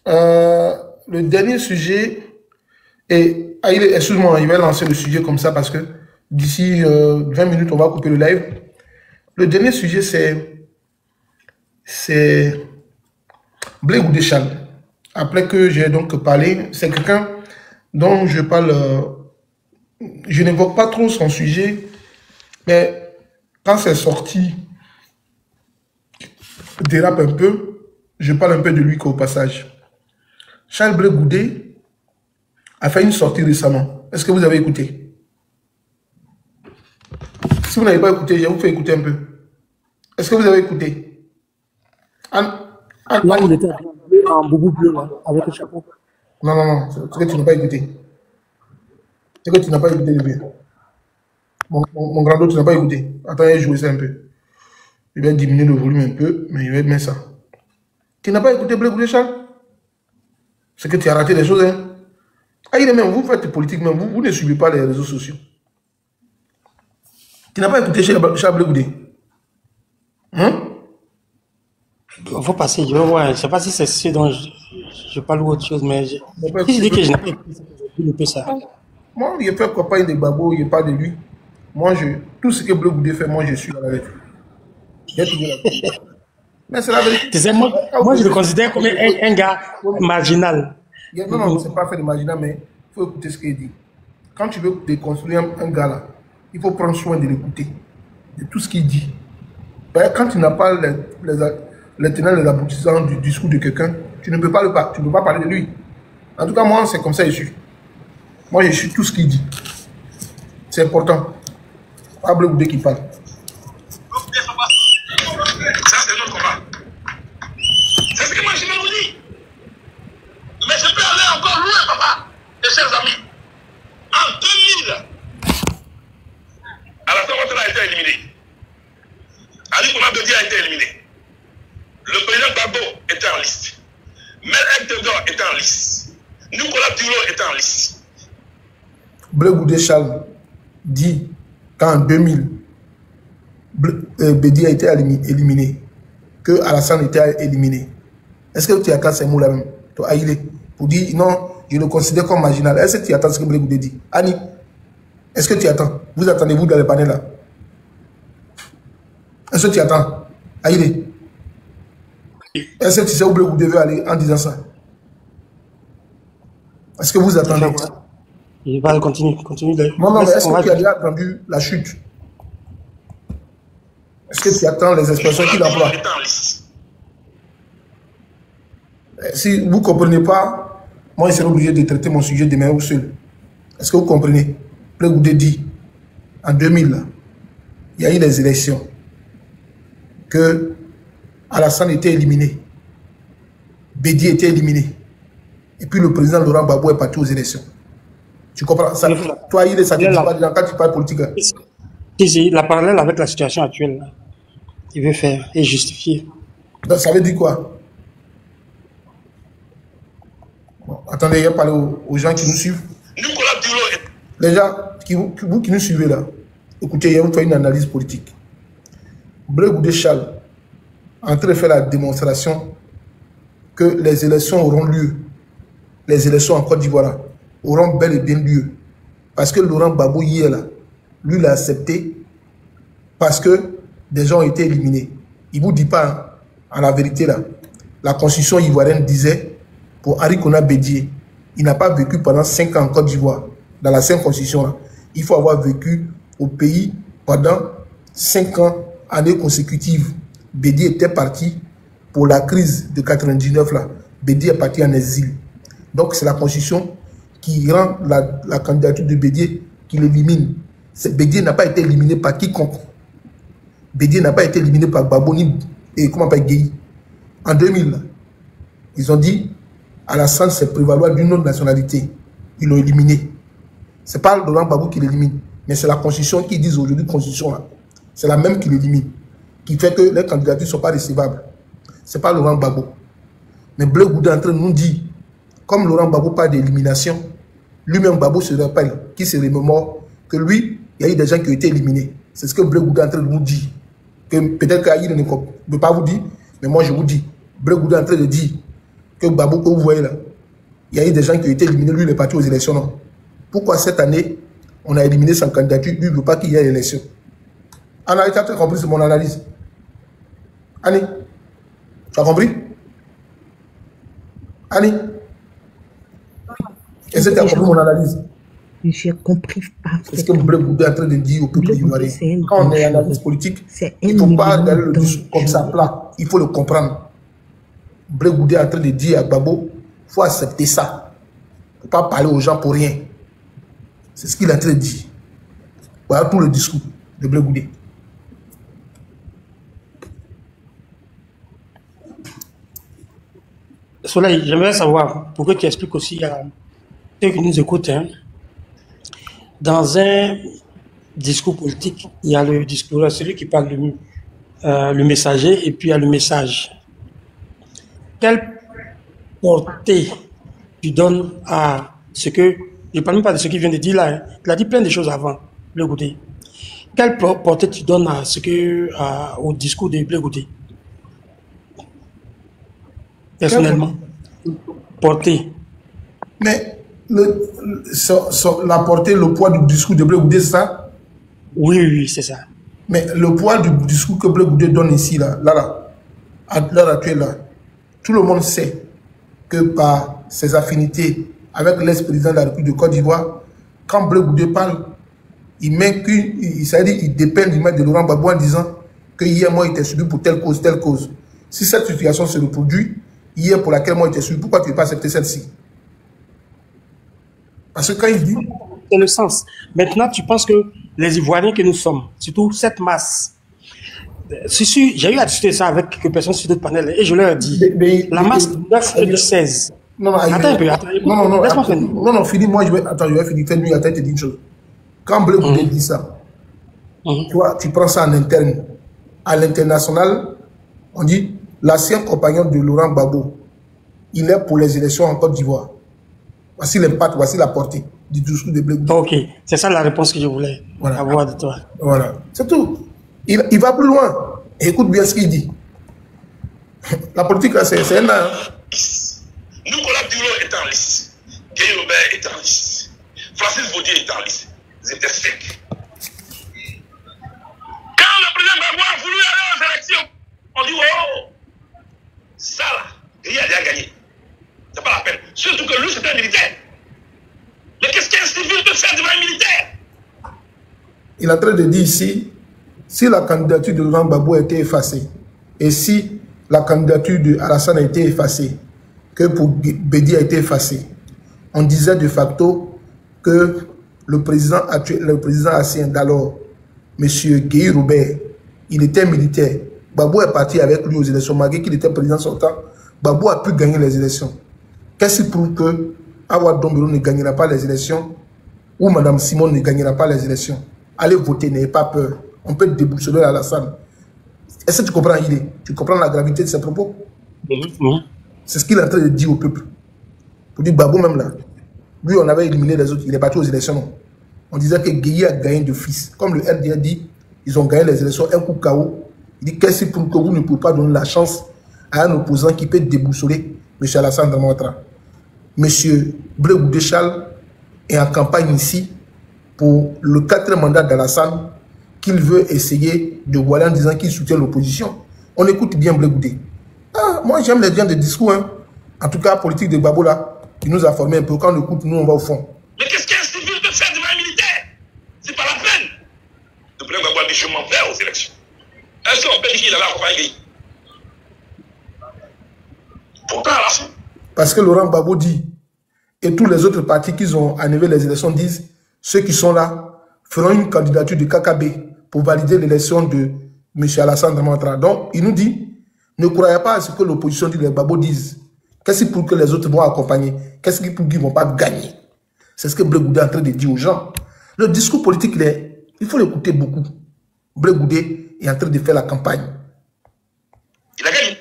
Le dernier sujet, et excuse-moi, il va lancer le sujet comme ça parce que d'ici 20 minutes, on va couper le live. Le dernier sujet, c'est Blé Goudéchal. Après que j'ai donc parlé, c'est quelqu'un dont je parle, je n'évoque pas trop son sujet, mais quand c'est sorti, dérape un peu, je parle un peu de lui qu'au passage. Charles Blé Goudé a fait une sortie récemment. Est-ce que vous avez écouté? Si vous n'avez pas écouté, je vais vous faire écouter un peu. Est-ce que vous avez écouté? Là, il était en boubou bleu, là, avec le chapeau. Non, c'est que tu n'as pas écouté. C'est que tu n'as pas écouté le bien. Mon grand dos, tu n'as pas écouté. Attends, je vais jouer ça un peu. Je vais diminuer le volume un peu, mais je vais mettre ça. Tu n'as pas écouté Blé Goudé Charles? C'est que tu as raté des choses, hein. Ah, il est même, vous faites politique, même vous ne suivez pas les réseaux sociaux. Tu n'as pas écouté Charles Blé Goudé? Hein? Il faut passer, je vais voir. Je ne sais pas si c'est ce dont je parle ou autre chose, mais si je dis que je n'ai pas écouté ça. Moi, il fait campagne de Babo, il parle de lui. Moi, tout ce que Blé Goudé fait, moi, je suis avec lui. J'ai trouvé la vérité. Mais c'est la vérité. Tu sais, moi, je le considère comme un gars marginal. Non, c'est pas fait de marginal, mais il faut écouter ce qu'il dit. Quand tu veux déconstruire un gars là, il faut prendre soin de l'écouter, de tout ce qu'il dit. Quand tu n'as pas les tenants, les aboutissants du discours de quelqu'un, tu ne peux pas parler de lui. En tout cas, moi, c'est comme ça que je suis. Moi, je suis tout ce qu'il dit. C'est important. Pas Blé Goudé qui parle. Ça, c'est notre combat. C'est ce que moi, je vais vous dire. Mais je peux aller encore loin, papa, mes chers amis. En 2000, Alassane Ouattara a été éliminé. Ali Koumabedi a été éliminé. Le président Gbagbo était en liste. Mel Tedor était en liste. Nicolas Duro était en liste. Blé Goudé Charles dit qu'en 2000, Bédi a été éliminé, que Alassane était éliminé. Est-ce que tu attends ces mots-là même, toi, Aïlé, pour dire non, je le considère comme marginal? Est-ce que tu attends ce que Blé Goudé dit? Annie, est-ce que tu attends? Vous attendez-vous dans les panels là? Est-ce que tu attends? Aïe. Est-ce que tu sais où vous devez aller en disant ça? Est-ce que vous attendez? Il va continuer. Non, mais est-ce que tu as déjà attendu la chute? Est-ce que tu attends les expressions qu'il emploie? Si vous ne comprenez pas, moi, je serai obligé de traiter mon sujet demain ou seul. Est-ce que vous comprenez? Blé Goudé dit, en 2000, là, il y a eu les élections, que Alassane était éliminé, Bédi était éliminé, et puis le président Laurent Gbagbo est parti aux élections. Tu comprends ça? Toi, il est satisfait quand tu parles politique. Si, la parallèle avec la situation actuelle, là, il veut faire et justifier. Donc, ça veut dire quoi? Bon, attendez, il y a parlé aux gens qui nous suivent. Les gens, vous qui nous suivez là, écoutez, il y a une analyse politique. Blé Goudé Charles est en train de faire la démonstration que les élections auront lieu. Les élections en Côte d'Ivoire auront bel et bien lieu. Parce que Laurent Gbagbo hier là, lui l'a accepté parce que des gens ont été éliminés. Il ne vous dit pas, en la vérité là, la constitution ivoirienne disait pour Henri Konan Bédié, il n'a pas vécu pendant 5 ans en Côte d'Ivoire. Dans la 5 constitution là, il faut avoir vécu au pays pendant 5 ans, années consécutives. Bédié était parti pour la crise de 99 là. Bédié est parti en exil. Donc c'est la constitution qui rend la candidature de Bédié qui l'élimine. Bédié n'a pas été éliminé par quiconque. Bédié n'a pas été éliminé par Gbagbo et comment pas Gueye. En 2000, ils ont dit Alassane s'est prévaloir d'une autre nationalité. Ils l'ont éliminé. Ce n'est pas Laurent Gbagbo qui l'élimine, mais c'est la constitution qui dit aujourd'hui constitution là. C'est la même qui l'élimine, qui fait que les candidatures ne sont pas recevables. Ce n'est pas Laurent Gbagbo. Mais Blé Goudé est en train de nous dire, comme Laurent Gbagbo parle d'élimination, lui-même Gbagbo se rappelle, qui se remémore, que lui, il y a eu des gens qui ont été éliminés. C'est ce que Blé Goudé est en train de nous dire. Peut-être qu'Aïd ne peut pas vous dire, mais moi je vous dis. Blé Goudé est en train de dire que Gbagbo, que vous voyez là, il y a eu des gens qui ont été éliminés, lui il est parti aux élections. Non. Pourquoi cette année, on a éliminé sa candidature, lui il ne veut pas qu'il y ait élection? Anna, tu as compris, c'est mon analyse. Annie, tu as compris? Annie, est-ce que tu as compris mon analyse? J'ai compris parfaitement. C'est ce que Blé Goudé est en train de dire au peuple ivoirien. Quand on est analyse politique, il ne faut pas regarder le discours comme ça plat. Il faut le comprendre. Blé Goudé est en train de dire à Gbagbo, il faut accepter ça. Il ne faut pas parler aux gens pour rien. C'est ce qu'il est en train de dire. Voilà tout le discours de Blé Goudé. Soleil, j'aimerais savoir, pour que tu expliques aussi à ceux qui nous écoutent, hein, dans un discours politique, il y a le discours, celui qui parle le messager, et puis il y a le message. Quelle portée tu donnes à ce que, je ne parle même pas de ce qu'il vient de dire là, hein, il a dit plein de choses avant, Blé Goudé. Quelle portée tu donnes à ce que, au discours de Blé Goudé? Personnellement, portée. Mais la portée, le poids du discours de Blé Goudé, c'est ça? Oui, c'est ça. Mais le poids du discours que Blé Goudé donne ici, à l'heure actuelle, là, tout le monde sait que par ses affinités avec l'ex-président de la République de Côte d'Ivoire, quand Blé Goudé parle, il dépeint l'image de Laurent Gbagbo en disant que hier, moi, il était subi pour telle cause, telle cause. Si cette situation se reproduit, hier pour laquelle moi, il était subi, pourquoi tu n'as pas accepté celle-ci? Parce que quand il dit... C'est le sens. Maintenant, tu penses que les Ivoiriens que nous sommes, surtout cette masse, j'ai eu à discuter ça avec quelques personnes sur d'autres panels et je leur ai dit, la masse de 9 et de 16. Non, attends un peu. Non, finis, moi, je vais finir. Fais-lui, attends, te dire une chose. Quand Blé Goudé dit ça, toi, tu prends ça en interne. À l'international, on dit, l'ancien compagnon de Laurent Gbagbo, il est pour les élections en Côte d'Ivoire. Voici l'impact, voici la portée du discours de Blé Goudé. Ok, c'est ça la réponse que je voulais avoir de toi. Voilà, c'est tout. Il va plus loin. Et écoute bien ce qu'il dit. La politique, là, c'est un... Nicolas Duro est en liste. Guy Robert est en liste. Francis Baudier est en liste. Ils étaient secs. Quand le président Gbagbo a voulu aller aux il est en train de dire ici, si la candidature de Laurent Gbagbo a été effacée, et si la candidature de Alassane a été effacée, que pour Bédi a été effacée, on disait de facto que le président ancien d'alors, M. Guy Robert, il était militaire. Gbagbo est parti avec lui aux élections, malgré qu'il était président sortant. Gbagbo a pu gagner les élections. Qu'est-ce qui prouve que Awa Dombero ne gagnera pas les élections ou Mme Simon ne gagnera pas les élections? Allez voter, n'ayez pas peur. On peut déboussoler Alassane. Est-ce que tu comprends l'idée? Tu comprends la gravité de ses propos? C'est ce qu'il est en train de dire au peuple. Pour dire Gbagbo même là. Lui, on avait éliminé les autres. Il est parti aux élections. Non. On disait que Gueye a gagné de fils. Comme le RDA dit, ils ont gagné les élections, un coup KO. Il dit qu'est-ce pour que vous ne pouvez pas donner la chance à un opposant qui peut déboussoler M. Alassane Dramatra. M. Blé Goudéchal est en campagne ici pour le 4e mandat d'Alassane qu'il veut essayer de voiler en disant qu'il soutient l'opposition. On écoute bien Blé Goudé. Ah, moi j'aime les gens de discours. Hein. En tout cas, politique de Gbagbo là, qui nous a formé un peu. Quand on écoute, nous on va au fond. Mais qu'est-ce qu'un civil peut faire devant un militaire? C'est pas la peine. Le président Gbagbo a dit je m'en vais aux élections. Est-ce qu'on peut dire qu'il avait accompagné? Pourquoi Alassane? Parce que Laurent Gbagbo dit, et tous les autres partis qui ont enlevé les élections disent, ceux qui sont là feront une candidature de KKB pour valider l'élection de M. Alassane Dramatra. Donc, il nous dit, ne croyez pas à ce que l'opposition dit, les Gbagbo disent. Qu'est-ce qui prouve que les autres vont accompagner? Qu'est-ce qui prouve qu'ils ne vont pas gagner? C'est ce que Blé Goudé est en train de dire aux gens. Le discours politique, il faut l'écouter beaucoup. Blé Goudé est en train de faire la campagne. Il a gagné.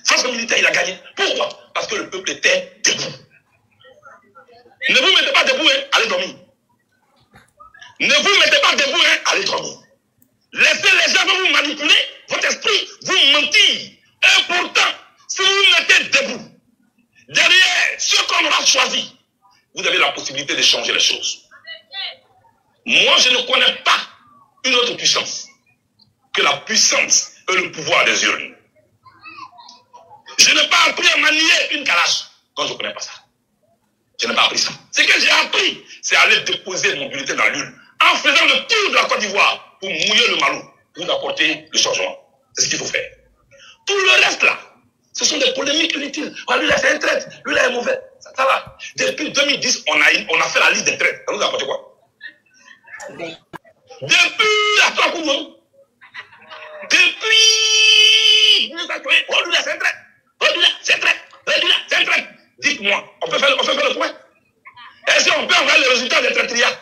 Face au militaire, il a gagné. Pourquoi? Parce que le peuple était debout. Ne vous mettez pas debout, hein, allez dormir. Ne vous mettez pas debout, hein, allez dormir. Laissez les gens vous manipuler, votre esprit, vous mentir. Et pourtant, si vous vous mettez debout, derrière ce qu'on aura choisi, vous avez la possibilité de changer les choses. Moi, je ne connais pas une autre puissance que la puissance et le pouvoir des urnes. Je n'ai pas appris à manier une calache quand je ne connais pas ça. Je n'ai pas appris ça. Ce que j'ai appris, c'est aller déposer mon bulletin dans l'urne en faisant le tour de la Côte d'Ivoire pour mouiller le malou, pour apporter le changement. C'est ce qu'il faut faire. Tout le reste là, ce sont des polémiques inutiles. Ah, lui là c'est un traître, lui là est mauvais. Ça va. Depuis 2010, on a fait la liste des traîtres. Ça nous a apporté quoi? Depuis la trois coups, depuis oh lui là c'est un traître. Oh lui là c'est un traître. Oh lui là c'est un traître. Dites-moi, on peut faire le point. Est-ce qu'on peut envoyer le résultat des traîtrias?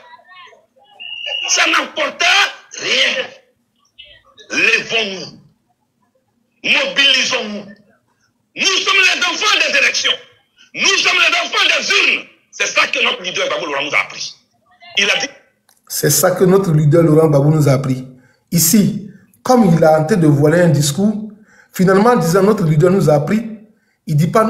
Ça n'emporte rien. Lèvons-nous. Mobilisons-nous. Nous sommes les enfants des élections. Nous sommes les enfants des urnes. C'est ça que notre leader Gbagbo Laurent nous a appris. Il a dit. C'est ça que notre leader Laurent Gbagbo nous a appris. Ici, comme il a tenté de voiler un discours, finalement, en disant notre leader nous a appris, il dit pas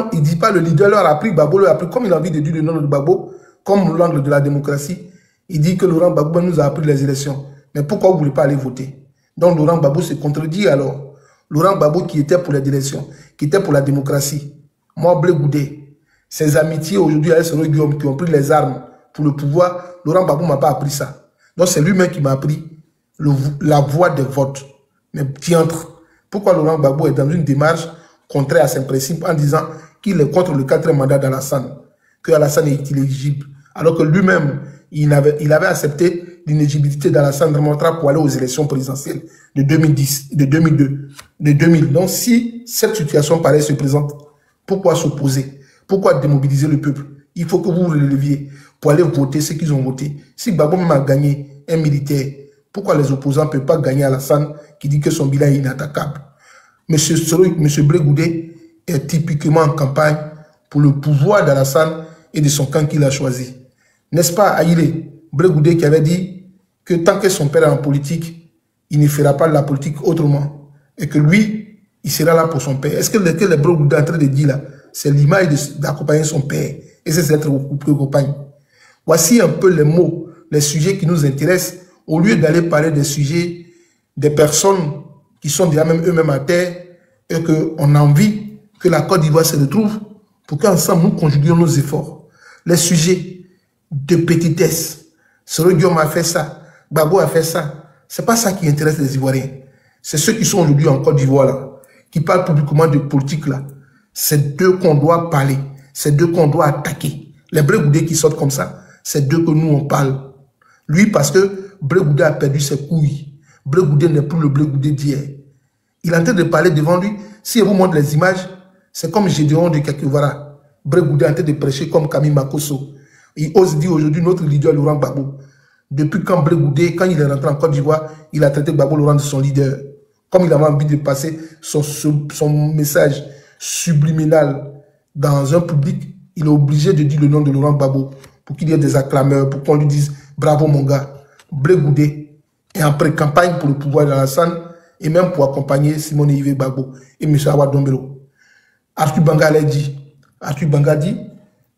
le leader leur a appris, Gbagbo leur a appris, comme il a envie de dire le nom de Gbagbo, comme l'angle de la démocratie, il dit que Laurent Gbagbo nous a appris les élections. Mais pourquoi vous ne voulez pas aller voter? Donc Laurent Gbagbo se contredit alors. Laurent Gbagbo qui était pour les élections, qui était pour la démocratie. Moi, Blé Goudé, ses amitiés aujourd'hui avec Soro Guillaume qui ont pris les armes pour le pouvoir, Laurent Gbagbo ne m'a pas appris ça. Donc c'est lui-même qui m'a appris la voie des votes. Mais diantre, pourquoi Laurent Gbagbo est dans une démarche contraire à ses principes en disant qu'il est contre le 4e mandat d'Alassane, que Alassane est inéligible, alors que lui-même, il avait accepté l'inéligibilité d'Alassane Dramatra pour aller aux élections présidentielles de 2010, de 2002, de 2000. Donc si cette situation pareille se présente, pourquoi s'opposer? Pourquoi démobiliser le peuple? Il faut que vous le leviez pour aller voter ceux qu'ils ont voté. Si Gbagbo même a gagné un militaire, pourquoi les opposants ne peuvent pas gagner Alassane qui dit que son bilan est inattaquable? Monsieur Blé Goudé est typiquement en campagne pour le pouvoir d'Alassane et de son camp qu'il a choisi. N'est-ce pas Aïlé, Blé Goudé qui avait dit que tant que son père est en politique, il ne fera pas la politique autrement. Et que lui, il sera là pour son père. Est-ce que le Blé Goudé est en train de dire là, c'est l'image d'accompagner son père. Et c'est être préoccupant. Voici un peu les mots, les sujets qui nous intéressent, au lieu d'aller parler des sujets des personnes qui sont déjà même eux-mêmes à terre et qu'on a envie que la Côte d'Ivoire se retrouve pour qu'ensemble nous conjuguions nos efforts. Les sujets de petitesse. Soro Guillaume a fait ça. Gbagbo a fait ça. C'est pas ça qui intéresse les Ivoiriens. C'est ceux qui sont aujourd'hui en Côte d'Ivoire, là, qui parlent publiquement de politique, là. C'est d'eux qu'on doit parler. C'est d'eux qu'on doit attaquer. Les Blé Goudé qui sortent comme ça, c'est d'eux que nous, on parle. Lui, parce que Blé Goudé a perdu ses couilles. Blé Goudé n'est plus le Blé Goudé d'hier. Il est en train de parler devant lui. Si il vous montre les images, c'est comme Gédéon de Kakevara. Blé Goudé est en train de prêcher comme Camille Makosso. Il ose dire aujourd'hui notre leader Laurent Gbagbo. Depuis quand Blé Goudé, quand il est rentré en Côte d'Ivoire, il a traité Gbagbo Laurent de son leader. Comme il avait envie de passer son message subliminal dans un public, il est obligé de dire le nom de Laurent Gbagbo pour qu'il y ait des acclameurs, pour qu'on lui dise bravo mon gars. Blé Goudé est en pré-campagne pour le pouvoir d'Alassane et même pour accompagner Simone Yves Gbagbo et M. Awa Dombero. Arthur Banga l'a dit. Arthur Banga dit,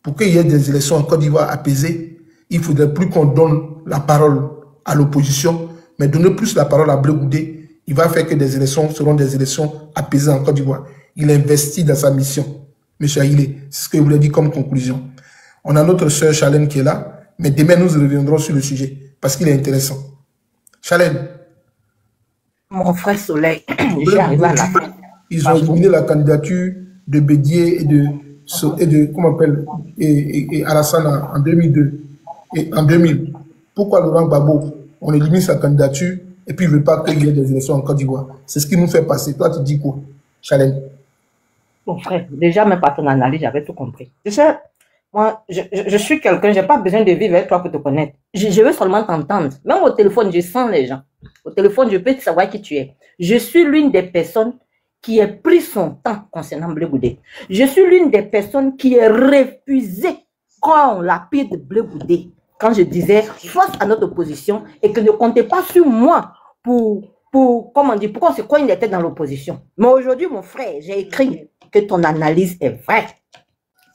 pour qu'il y ait des élections en Côte d'Ivoire apaisées, il ne faudrait plus qu'on donne la parole à l'opposition, mais donner plus la parole à Blé Goudé. Il va faire que des élections seront des élections apaisées en Côte d'Ivoire. Il investit dans sa mission. Monsieur Aïlé, c'est ce que je voulais dire comme conclusion. On a notre sœur Chalène qui est là, mais demain nous reviendrons sur le sujet parce qu'il est intéressant. Chalène. Mon frère Soleil, j'arrive à la fin. Ils ont éliminé la candidature de Bédier et de comment on appelle, et Alassane en 2002 et en 2000. Pourquoi Laurent Gbagbo, on élimine sa candidature et puis il ne veut pas qu'il y ait des élections en Côte d'Ivoire? C'est ce qui nous fait passer. Toi, tu dis quoi, Chalène? Mon frère, déjà, même par ton analyse, j'avais tout compris. Tu sais, moi, je suis quelqu'un, je n'ai pas besoin de vivre avec toi pour te connaître. Je veux seulement t'entendre. Même au téléphone, je sens les gens. Au téléphone, je peux savoir qui tu es. Je suis l'une des personnes qui a pris son temps concernant Blé Goudé. Je suis l'une des personnes qui a refusé quand on lapide Blé Goudé. Quand je disais face à notre opposition et que ne comptez pas sur moi comment dire, pourquoi c'est quoi il était dans l'opposition. Mais aujourd'hui, mon frère, j'ai écrit que ton analyse est vraie.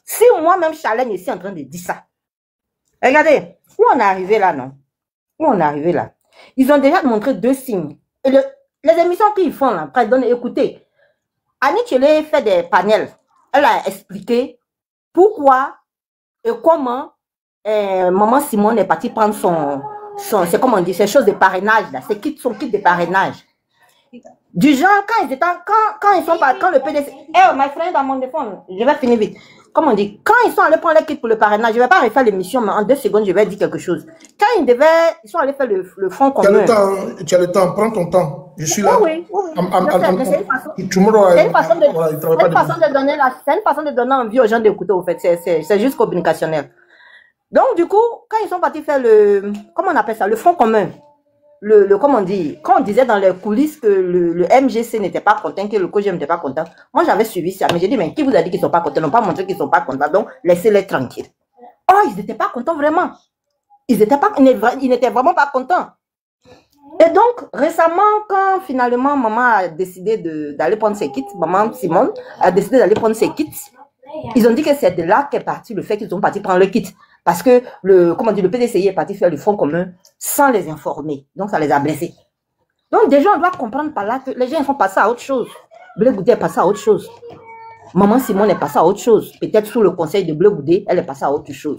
Si moi-même, Chalène, ici en train de dire ça, regardez, où on est arrivé là, non? Où on est arrivé là? Ils ont déjà montré deux signes. Et les émissions qu'ils font là, après, écoutez, Annie Tchelé fait des panels. Elle a expliqué pourquoi et comment Maman Simone est partie prendre c'est comment on dit, ces choses de parrainage là, son kit de parrainage. Du genre, quand ils sont pas, quand le PDC, my friend, dans mon téléphone, je vais finir vite. Comment on dit, quand ils sont allés prendre les kits pour le parrainage, je ne vais pas refaire l'émission, mais en 2 secondes, je vais dire quelque chose. Quand ils sont allés faire le front commun. Tu as le temps, prends ton temps. Je suis là. Oui. C'est une façon de donner envie aux gens d'écouter, au fait. C'est juste communicationnel. Donc, du coup, quand ils sont partis faire comment on appelle ça, le front commun, comment on dit, quand on disait dans les coulisses que le MGC n'était pas content, que le COJEM n'était pas content, moi j'avais suivi ça, mais j'ai dit, mais qui vous a dit qu'ils ne sont pas contents? Ils n'ont pas montré qu'ils ne sont pas contents, donc laissez-les tranquilles. Oh, ils n'étaient pas contents vraiment. Ils n'étaient vraiment pas contents. Et donc, récemment, quand finalement maman a décidé d'aller prendre ses kits, maman Simone a décidé d'aller prendre ses kits, ils ont dit que c'est de là qu'est parti le fait qu'ils sont partis prendre le kit. Parce que le PDCI est parti faire le front commun sans les informer. Donc, ça les a blessés. Donc, déjà, on doit comprendre par là que les gens sont passés à autre chose. Blé Goudé est passé à autre chose. Maman Simone est passée à autre chose. Peut-être sous le conseil de Blé Goudé, elle est passée à autre chose.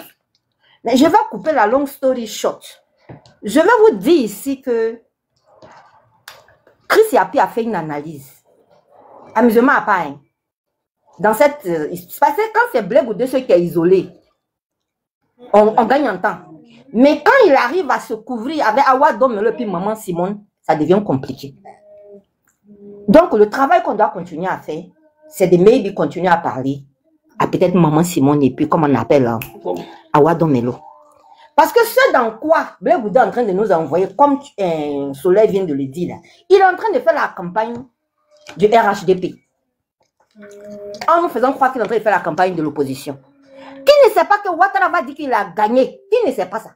Mais je vais couper la long story short. Je vais vous dire ici que Chris Yapi a fait une analyse. Amusement à part. Hein. Dans cette... parce que quand c'est Blé Goudé, ce qui est isolé, on gagne en temps. Mais quand il arrive à se couvrir avec Awa Dombero et puis Maman Simone, ça devient compliqué. Donc, le travail qu'on doit continuer à faire, c'est de maybe continuer à parler à peut-être Maman Simone et puis, comme on appelle, Awa Dombero. Parce que ce dans quoi Blé Goudé est en train de nous envoyer, comme Soleil vient de le dire, là, il est en train de faire la campagne du RHDP. En nous faisant croire qu'il est en train de faire la campagne de l'opposition. Qui ne sait pas que Ouattara va dire qu'il a gagné? Qui ne sait pas ça?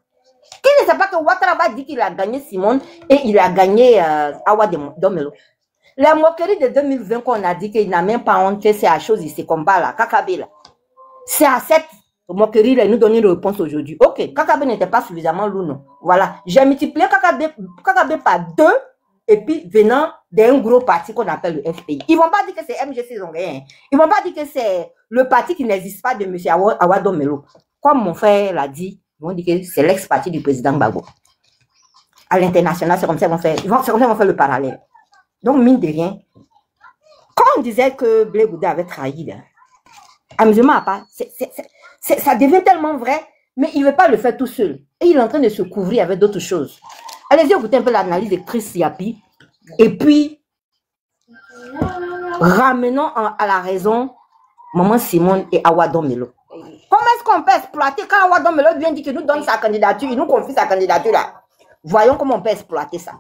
Qui ne sait pas que Ouattara va dire qu'il a gagné Simone et il a gagné Awa Dombero? Les moqueries de 2020 qu'on a dit qu'il n'a même pas honte, c'est à chose ici, combat là, Kakabe là. C'est à cette moquerie là, nous donner une réponse aujourd'hui. Ok, Kakabe n'était pas suffisamment lourd, non. Voilà, j'ai multiplié Kakabe par 2 et puis venant d'un gros parti qu'on appelle le FPI. Ils ne vont pas dire que c'est MGC, ils ont rien. Ils ne vont pas dire que c'est le parti qui n'existe pas de M. Awa Dombero. Comme mon frère l'a dit, ils vont dire que c'est l'ex-parti du président Gbagbo. à l'international, c'est comme ça qu'ils vont faire, c'est comme ça qu'ils vont faire le parallèle. Donc, mine de rien, quand on disait que Blé Bouddha avait trahi, là, amusement à part, ça devient tellement vrai, mais il ne veut pas le faire tout seul. Et il est en train de se couvrir avec d'autres choses. Allez-y écouter un peu l'analyse de Chris Yapi. Et puis, ramenons à la raison Maman Simone et Awa Domelo. Comment est-ce qu'on peut exploiter quand Awa Domelo vient dire qu'il nous donne sa candidature, il nous confie sa candidature là. Voyons comment on peut exploiter ça.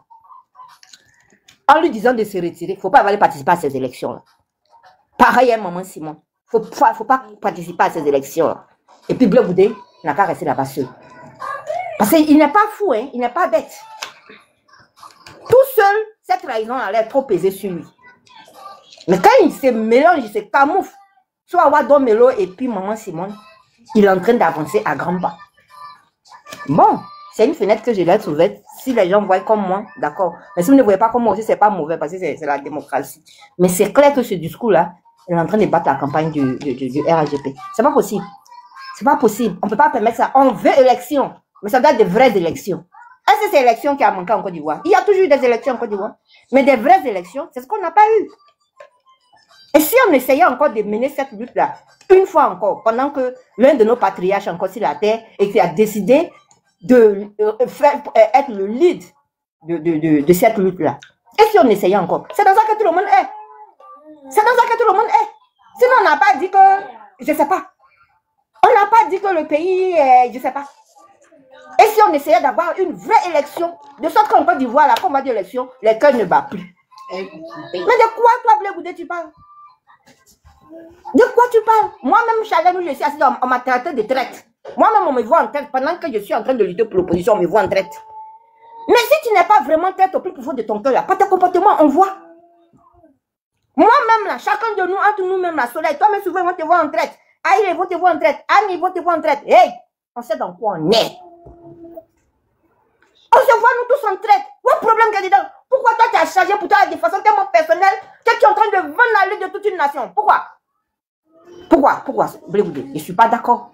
En lui disant de se retirer, il ne faut pas aller participer à ces élections-là. Pareil à Maman Simone. Il ne faut pas participer à ces élections-là. Et puis Blé Bouddha n'a qu'à rester là-bas seul. Parce qu'il n'est pas fou, hein? Il n'est pas bête. Tout seul, cette trahison a l'air trop pesée sur lui. Mais quand il se mélange, il se camoufle, soit Awa Domelo et puis Maman Simone, il est en train d'avancer à grands pas. Bon, c'est une fenêtre que je laisse ouverte. Si les gens voient comme moi, d'accord. Mais si vous ne voyez pas comme moi aussi, c'est pas mauvais parce que c'est la démocratie. Mais c'est clair que ce discours-là, il est en train de battre la campagne du RHDP. C'est pas possible. C'est pas possible. On ne peut pas permettre ça. On veut élection, mais ça doit être des vraies élections. Est-ce que c'est l'élection qui a manqué en Côte d'Ivoire? Il y a toujours eu des élections en Côte d'Ivoire. Mais des vraies élections, c'est ce qu'on n'a pas eu. Et si on essayait encore de mener cette lutte-là, une fois encore, pendant que l'un de nos patriarches encore sur la terre et qui a décidé de être le lead de cette lutte-là. Et si on essayait encore? C'est dans ça que tout le monde est. C'est dans ça que tout le monde est. Sinon, on n'a pas dit que, je ne sais pas. On n'a pas dit que le pays est, je ne sais pas. Et si on essayait d'avoir une vraie élection, de sorte qu'en Côte d'Ivoire, là, quand on va dire élection, les cœurs ne battent plus. Mais de quoi, toi, Blé Bouddha, tu parles? De quoi tu parles? Moi-même, Chalène, où je suis assis, on m'a traité de traite. Moi-même, on me voit en traite. Pendant que je suis en train de lutter pour l'opposition, on me voit en traite. Mais si tu n'es pas vraiment traite au plus profond de ton cœur, là, par tes comportements, on voit. Moi-même, là, chacun de nous, entre nous-mêmes, la Soleil, toi-même, souvent, ils vont te voir en traite. Aïe, ils vont te voir en traite. Anne, ils vont te voir en traite. Hey, on sait dans quoi on est. On se voit, nous tous en traite. Où est le problème qu'il y a dedans? Pourquoi toi, tu as chargé pour toi de façon tellement personnelle que tu es en train de vendre la lutte de toute une nation? Pourquoi? Pourquoi? Je ne suis pas d'accord.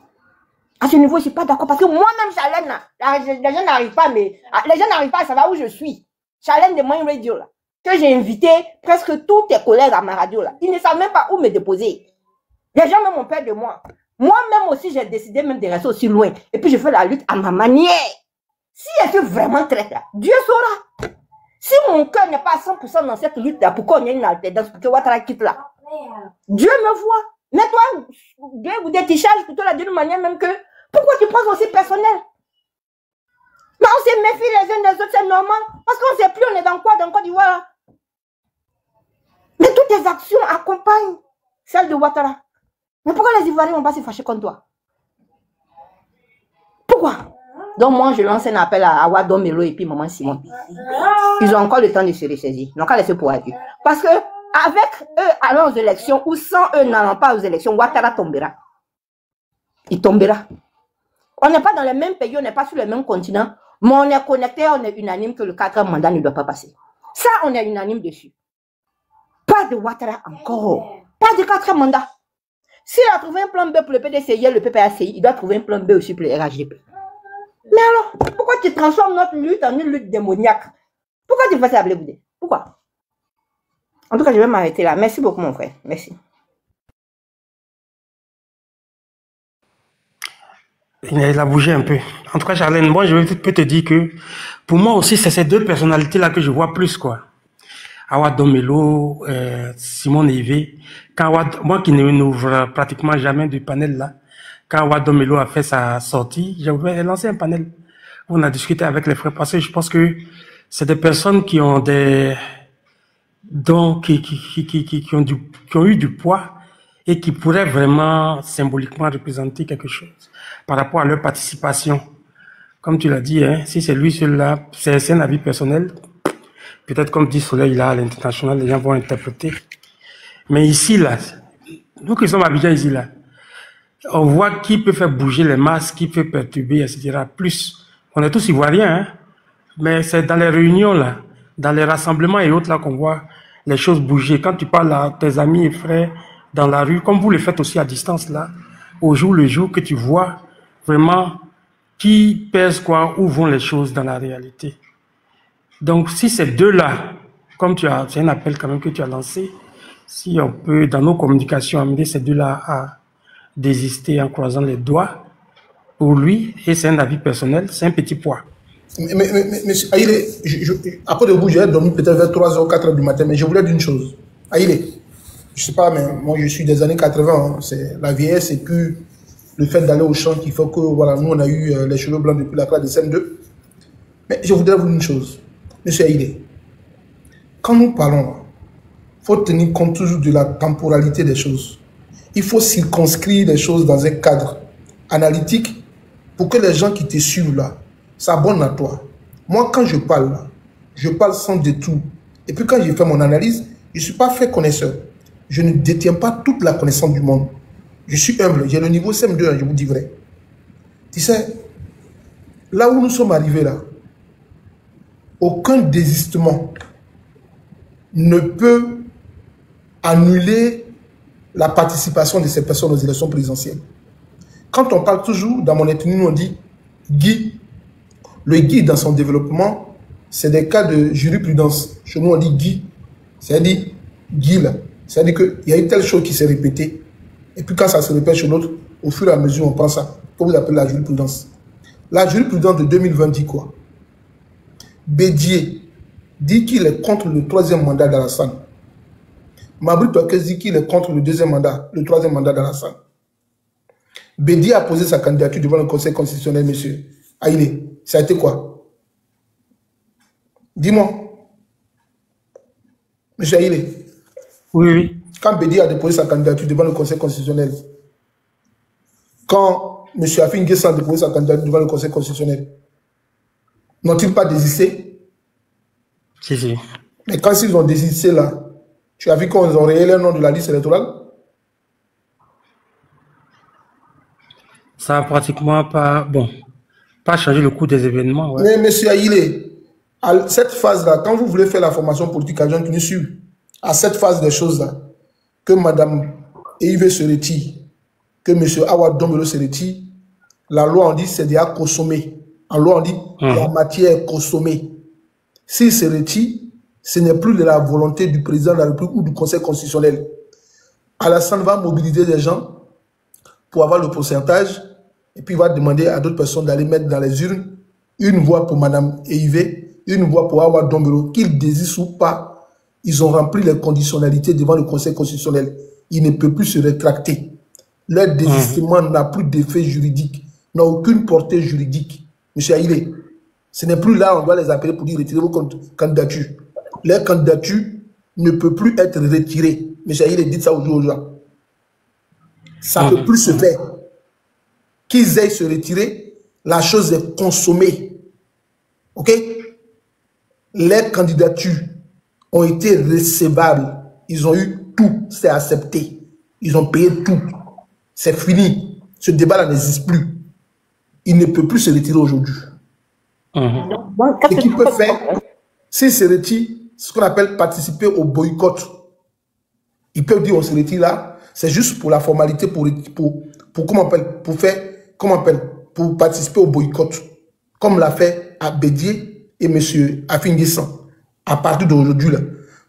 À ce niveau, je ne suis pas d'accord. Parce que moi-même, Chalène, les gens n'arrivent pas, mais les gens n'arrivent pas à savoir où je suis. Chalène de Mind Radio, là, que j'ai invité presque tous tes collègues à ma radio, là. Ils ne savent même pas où me déposer. Les gens même ont peur de moi. Moi-même aussi, j'ai décidé même de rester aussi loin. Et puis, je fais la lutte à ma manière. Si je suis vraiment traite là, Dieu saura. Si mon cœur n'est pas à 100% dans cette lutte là, pourquoi on y a une alternance pour que Ouattara quitte là? Dieu me voit. Mais toi, Dieu vous déticharge plutôt là d'une manière même que, pourquoi tu penses aussi personnel? Mais on se méfie les uns des autres, c'est normal. Parce qu'on ne sait plus on est dans quoi, dans Côte d'Ivoire. Mais toutes tes actions accompagnent celles de Ouattara. Mais pourquoi les Ivoiriens ne vont pas se fâcher contre toi? Pourquoi? Donc moi, je lance un appel à Awa Domelo et puis Maman Simone. Ils ont encore le temps de se ressaisir. Ils n'ont qu'à laisser pour Dieu. Parce que avec eux allant aux élections ou sans eux n'allant pas aux élections, Ouattara tombera. Il tombera. On n'est pas dans les mêmes pays, on n'est pas sur le même continent, mais on est connecté, on est unanime que le 4e mandat ne doit pas passer. Ça, on est unanime dessus. Pas de Ouattara encore. Pas de 4e mandat. S'il a trouvé un plan B pour le PDCI, le PPACI, il doit trouver un plan B aussi pour le RHDP. Mais alors, pourquoi tu transformes notre lutte en une lutte démoniaque? Pourquoi tu fais ça à Blé Bouddha? Pourquoi? En tout cas, je vais m'arrêter là. Merci beaucoup, mon frère. Merci. Il a bougé un peu. En tout cas, Charlène, moi, je peux te dire que pour moi aussi, c'est ces deux personnalités-là que je vois plus, quoi. Awa Domelo, Simone Yvé. Moi qui n'ouvre pratiquement jamais du panel là, quand Awa Domelo a fait sa sortie, j'ai lancé un panel. On a discuté avec les frères parce que je pense que c'est des personnes qui ont des dons, qui ont eu du poids et qui pourraient vraiment symboliquement représenter quelque chose par rapport à leur participation. Comme tu l'as dit, hein, si c'est lui seul-là, c'est un avis personnel. Peut-être comme dit Soleil là à l'international, les gens vont interpréter. Mais ici là, nous qui sommes habitués ici là, on voit qui peut faire bouger les masses, qui peut perturber, etc. Plus, on est tous ivoiriens, hein, mais c'est dans les réunions là, dans les rassemblements et autres là qu'on voit les choses bouger. Quand tu parles à tes amis et frères dans la rue, comme vous le faites aussi à distance là, au jour le jour, que tu vois vraiment qui pèse quoi, où vont les choses dans la réalité. Donc, si ces deux-là, comme c'est un appel quand même que tu as lancé, si on peut, dans nos communications, amener ces deux-là à désister en croisant les doigts, pour lui, et c'est un avis personnel, c'est un petit poids. Mais Aïlé, après de vous, j'ai dormi peut-être vers 3h, 4h du matin, mais je voulais dire une chose. Aïlé, je sais pas, mais moi je suis des années 80, hein, c'est la vieillesse et puis le fait d'aller au champ qui fait que, voilà, nous on a eu les cheveux blancs depuis la classe de CM2. Mais je voudrais vous dire une chose, monsieur Aïlé, quand nous parlons, il faut tenir compte toujours de la temporalité des choses. Il faut circonscrire les choses dans un cadre analytique pour que les gens qui te suivent là s'abonnent à toi. Moi, quand je parle là, je parle sans détour. Et puis quand j'ai fait mon analyse, je ne suis pas fait connaisseur. Je ne détiens pas toute la connaissance du monde. Je suis humble. J'ai le niveau CM2, je vous dis vrai. Tu sais, là où nous sommes arrivés là, aucun désistement ne peut annuler la participation de ces personnes aux élections présidentielles. Quand on parle toujours, dans mon ethnie, nous on dit Guy. Le Guy, dans son développement, c'est des cas de jurisprudence. Chez nous, on dit Guy. C'est-à-dire Guy là. C'est-à-dire qu'il y a une telle chose qui s'est répétée. Et puis quand ça se répète chez l'autre, au fur et à mesure, on prend ça. Comment vous appelez la jurisprudence? La jurisprudence de 2020 dit quoi? Bédier dit qu'il est contre le 3e mandat d'Alassane. Mabri Touakes dit qu'il est contre le 2e mandat, le 3e mandat d'Alassane. Bédier a posé sa candidature devant le Conseil constitutionnel, monsieur Aïlé. Ça a été quoi? Dis-moi. Monsieur Aïlé. Oui, oui. Quand Bédier a déposé sa candidature devant le Conseil constitutionnel, quand M. Afin Guessan a déposé sa candidature devant le Conseil constitutionnel, n'ont-ils pas désisté? Si, si. Mais quand ils ont désisté là, tu as vu qu'ils ont rayé le nom de la liste électorale? Ça a pratiquement pas changé le cours des événements. Ouais. Mais monsieur Aïlé, à cette phase-là, quand vous voulez faire la formation politique à Jean Tunissu, à cette phase des choses-là, que Mme Yves se retire, que M. Awad Dombelo se retire, la loi on dit c'est déjà consommé. En loi on dit la matière est consommée. S'il se retire, ce n'est plus de la volonté du président de la République ou du Conseil constitutionnel. Alassane va mobiliser des gens pour avoir le pourcentage et puis il va demander à d'autres personnes d'aller mettre dans les urnes une voix pour Mme Yves, une voix pour Awad Dombelo, qu'ils désirent ou pas. Ils ont rempli les conditionnalités devant le Conseil constitutionnel. Il ne peut plus se rétracter. Leur désistement n'a plus d'effet juridique, n'a aucune portée juridique. Monsieur Aïlé, ce n'est plus là on doit les appeler pour dire retirez vos candidatures. Leur candidature ne peut plus être retirée. Monsieur Aïlé, dites ça aux gens. Ça ne peut plus se faire. Qu'ils aillent se retirer, la chose est consommée. Ok? Les candidatures ont été recevables. Ils ont eu tout, c'est accepté. Ils ont payé tout. C'est fini. Ce débat-là n'existe plus. Il ne peut plus se retirer aujourd'hui. Ce qu'il peut faire, s'il se retire, ce qu'on appelle participer au boycott. Ils peuvent dire on se retire là, c'est juste pour la formalité, pour comment on appelle, pour faire, comment on appelle, pour participer au boycott. Comme l'a fait Bédier et M. Afin Guessan. À partir d'aujourd'hui, là,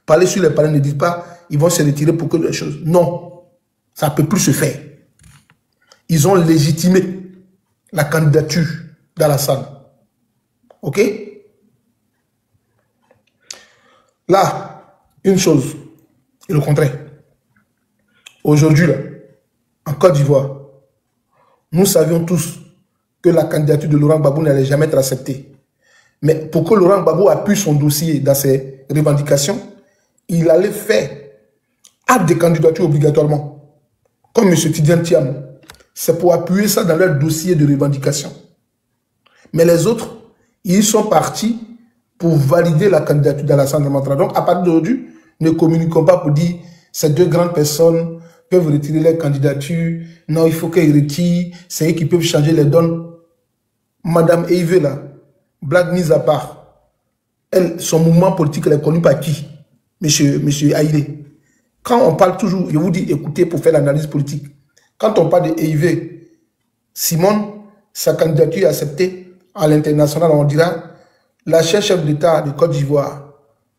parler sur les panneaux ne dit pas ils vont se retirer pour que les choses. Non, ça ne peut plus se faire. Ils ont légitimé la candidature d'Alassane. Ok? Là, une chose, et le contraire. Aujourd'hui, là, en Côte d'Ivoire, nous savions tous que la candidature de Laurent Gbagbo n'allait jamais être acceptée. Mais pour que Laurent Gbagbo appuie son dossier dans ses revendications, il allait faire acte de candidature obligatoirement. Comme M. Tidiane Thiam. C'est pour appuyer ça dans leur dossier de revendication. Mais les autres, ils sont partis pour valider la candidature d'Alassane Ouattara. Donc, à partir d'aujourd'hui, ne communiquons pas pour dire ces deux grandes personnes peuvent retirer leur candidature. Non, il faut qu'ils retirent. C'est eux qui peuvent changer les donnes. Madame Yves, là, blague mise à part, elle, son mouvement politique, elle est connue par qui? Monsieur Aïlé. Quand on parle toujours, je vous dis, écoutez pour faire l'analyse politique. Quand on parle de Yves Simone, sa candidature est acceptée à l'international, on dira l'ancien chef d'État de Côte d'Ivoire,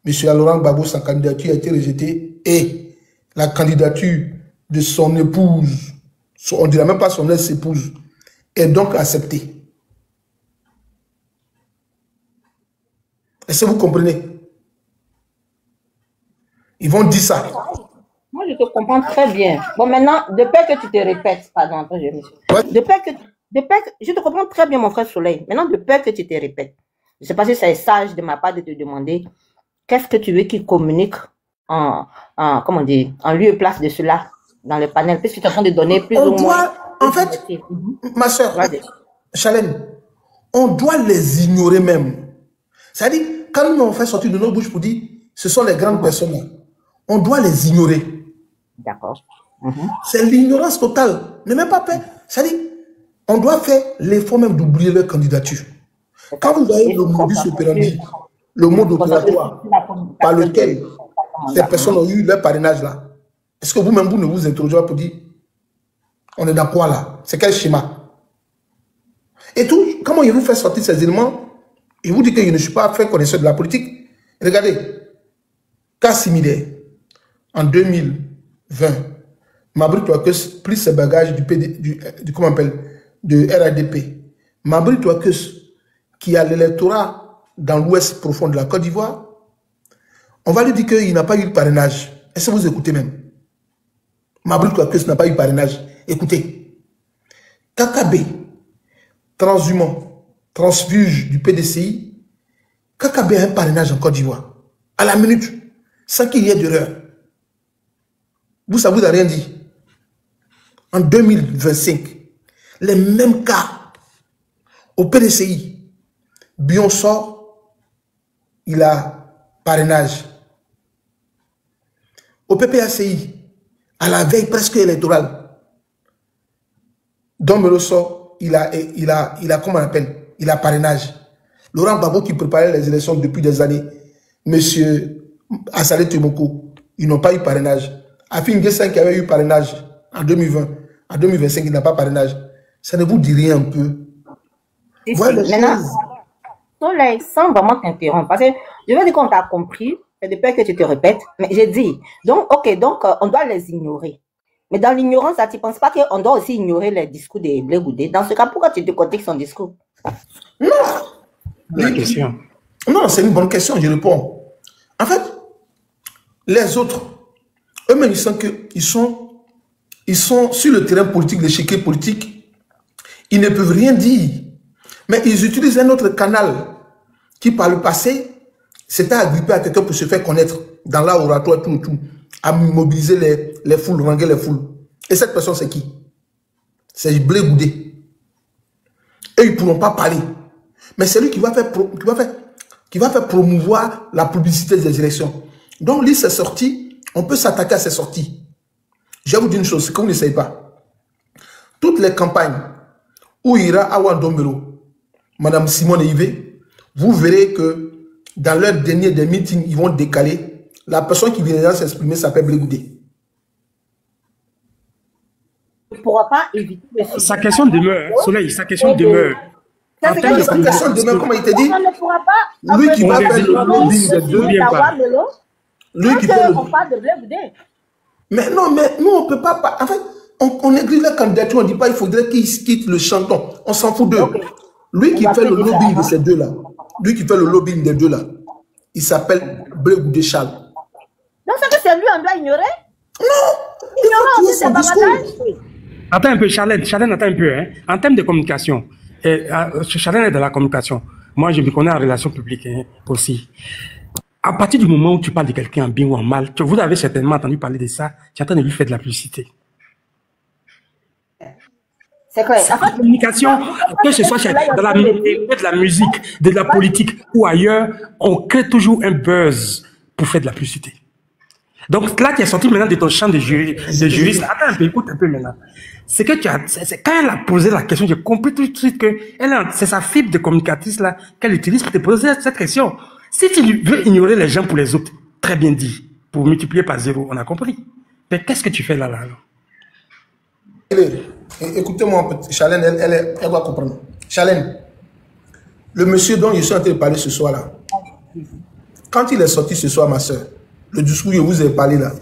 M. Laurent Gbagbo, sa candidature a été rejetée et la candidature de son épouse, on ne dirait même pas son ex-épouse, est donc acceptée. Est-ce que vous comprenez? Ils vont dire ça. Moi, je te comprends très bien. Bon, maintenant, de peur que tu te répètes, pardon, attends, Ouais. je te comprends très bien, mon frère Soleil. Maintenant, de peur que tu te répètes. Je ne sais pas si c'est sage de ma part de te demander qu'est-ce que tu veux qu'il communique comment dire, en lieu et place de cela dans le panel, puisque tu es en train de donner plus On ou moins. doit, en fait, ma soeur, Chalène, on doit les ignorer même. C'est-à-dire, quand nous on fait sortir de nos bouches pour dire, ce sont les grandes personnes, là, on doit les ignorer. D'accord. C'est l'ignorance totale. Ne même pas peur. C'est-à-dire, on doit faire l'effort même d'oublier leur candidature. Quand vous voyez le modus operandi, le mode opératoire par lequel ces personnes ont eu leur parrainage là, est-ce que vous-même, vous ne vous interrogez pas pour dire, on est dans quoi là? C'est quel schéma? Et tout, comment il vous fait sortir ces éléments? Il vous dit que je ne suis pas fait connaisseur de la politique. Regardez, cas similaire, en 2020, Mabry Touakeus pris ses bagages comment on appelle, de RADP. Mabry Touakeus, qui a l'électorat dans l'ouest profond de la Côte d'Ivoire, on va lui dire qu'il n'a pas eu le parrainage. Est-ce que vous écoutez même? Mabry Touakeus n'a pas eu le parrainage. Écoutez, KKB, transhumant, transfuge du PDCI, KKB a un parrainage en Côte d'Ivoire, à la minute, sans qu'il y ait d'erreur. Vous, ça vous a rien dit. En 2025, les mêmes cas, au PDCI, Bion sort, il a parrainage. Au PPACI, à la veille presque électorale, Don Melo sort, il a comment on appelle, il a parrainage. Laurent Gbagbo qui préparait les élections depuis des années, monsieur Assalé Temoko, ils n'ont pas eu parrainage. Afin Guessin qui avait eu parrainage en 2020, en 2025, il n'a pas parrainage. Ça ne vous dit rien un peu? Voilà, maintenant, Soleil, sans vraiment t'interrompre, parce que je veux dire qu'on t'a compris, c'est de peur que tu te répètes, mais j'ai dit, donc, ok, donc on doit les ignorer. Mais dans l'ignorance, tu ne penses pas qu'on doit aussi ignorer les discours de Blé Goudé? Dans ce cas, pourquoi tu décortiques son discours? Non. La question. Non, c'est une bonne question, je réponds. En fait, les autres, eux-mêmes, ils sentent qu'ils sont sur le terrain politique, l'échiquier politique. Ils ne peuvent rien dire. Mais ils utilisent un autre canal qui, par le passé, s'était agrippé à quelqu'un pour se faire connaître dans l'oratoire, tout, à mobiliser les foules, ranger les foules. Et cette personne, c'est qui? C'est Blé Goudé. Et ils ne pourront pas parler. Mais c'est lui qui va faire promouvoir la publicité des élections. Donc, lui, ses sorties, on peut s'attaquer à ses sorties. Je vais vous dire une chose, c'est que vous ne savez pas. Toutes les campagnes où ira Awan Dombero, Madame Simone Yvé, vous verrez que dans leur dernier des meetings, ils vont décaler. La personne qui viendra s'exprimer s'appelle Blé Goudé. Tu ne pourras pas éviter le sujet. Sa question demeure, Soleil, sa question demeure. En termes de Sa question demeure, comment il te dit? On ne pourra pas. Lui qui va faire le lobbying des deux. Lui qui fait le... On parle de Blé Goudé. Mais non, mais nous, on ne peut pas... En fait, on néglige la candidature, on ne dit pas il faudrait qu'il quitte le chanton. On s'en fout d'eux. Okay. Lui qui fait le lobbying de ces deux-là, lui qui fait le lobbying des deux-là, il s'appelle Blé Goudé Charles. Donc, c'est que c'est lui, on doit ignorer? Non! Ignorer aussi, c'est pas Attends un peu, Charlène, attends un peu. Hein. En termes de communication, Charlène est dans la communication. Moi, je me connais en relations publiques aussi. À partir du moment où tu parles de quelqu'un en bien ou en mal, vous avez certainement entendu parler de ça, tu es en train de lui faire de la publicité. C'est clair. La communication, que ce soit dans la musique, de la politique ou ailleurs, on crée toujours un buzz pour faire de la publicité. Donc là, tu es sorti maintenant de ton champ de juriste. Attends un peu, écoute un peu maintenant. C'est que quand elle a posé la question, j'ai compris tout de suite que c'est sa fibre de communicatrice là qu'elle utilise pour te poser cette question. Si tu veux ignorer les gens pour les autres, très bien dit, pour multiplier par zéro, on a compris. Mais qu'est-ce que tu fais là? Écoutez-moi, Chalène, elle va comprendre. Chalène, Le monsieur dont je suis en train de parler ce soir là, quand il est sorti ce soir, ma soeur, le discours que je vous ai parlé là,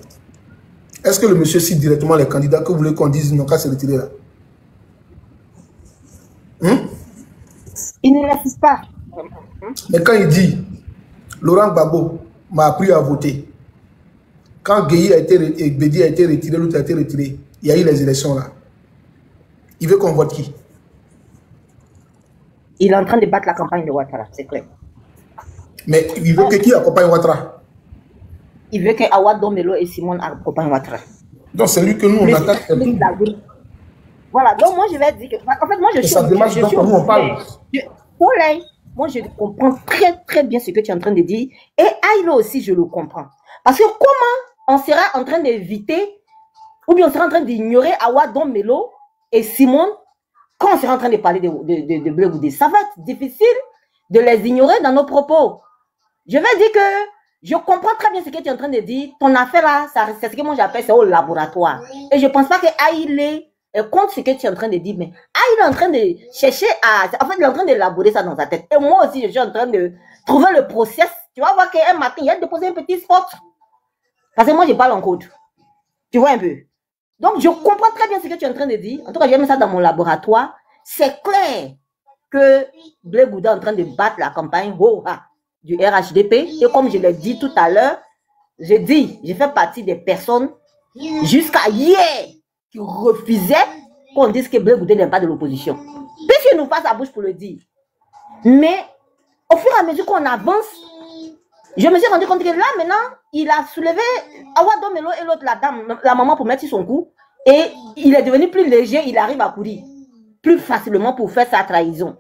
est-ce que le monsieur cite directement les candidats que vous voulez qu'on dise non qu'à se retirer là? Il ne l'assiste pas. Mais quand il dit Laurent Gbagbo m'a appris à voter, quand Gueye a été Bédi a été retiré, l'autre a été retiré, il y a eu les élections là. Il veut qu'on vote qui? Il est en train de battre la campagne de Ouattara, c'est clair. Mais il veut que qui accompagne Ouattara? Il veut que Awa Domelo et Simone accompagnent Ouattara. Donc c'est lui que nous on attaque. Voilà, donc moi je vais dire que... En fait, moi je suis... Ça démarche donc nous on parle. Moi je comprends très bien ce que tu es en train de dire. Et Aïlo aussi, je le comprends. Parce que comment on sera en train d'éviter, ou bien on sera en train d'ignorer Awa Domelo et Simone quand on sera en train de parler de Blé Goudé? Ça va être difficile de les ignorer dans nos propos. Je vais dire que je comprends très bien ce que tu es en train de dire. Ton affaire là, c'est ce que moi j'appelle, c'est au laboratoire. Et je ne pense pas que Aïlé compte ce que tu es en train de dire, mais Aïlé est en train de chercher à... En fait, il est en train d'élaborer ça dans sa tête. Et moi aussi, je suis en train de trouver le process. Tu vas voir qu'un matin, il a déposé un petit spot. Parce que moi, je parle en code. Tu vois un peu. Donc, je comprends très bien ce que tu es en train de dire. En tout cas, j'ai mis ça dans mon laboratoire. C'est clair que Blé Goudé est en train de battre la campagne du RHDP. Et comme je l'ai dit tout à l'heure, je fais partie des personnes jusqu'à hier qui refusaient qu'on dise que Blé Goudé n'est pas de l'opposition. Puisqu'il nous passe la bouche pour le dire. Mais au fur et à mesure qu'on avance, je me suis rendu compte que là, maintenant, il a soulevé Awa Domelo et l'autre, la dame, la maman, pour mettre sur son cou. Et il est devenu plus léger, il arrive à courir plus facilement pour faire sa trahison.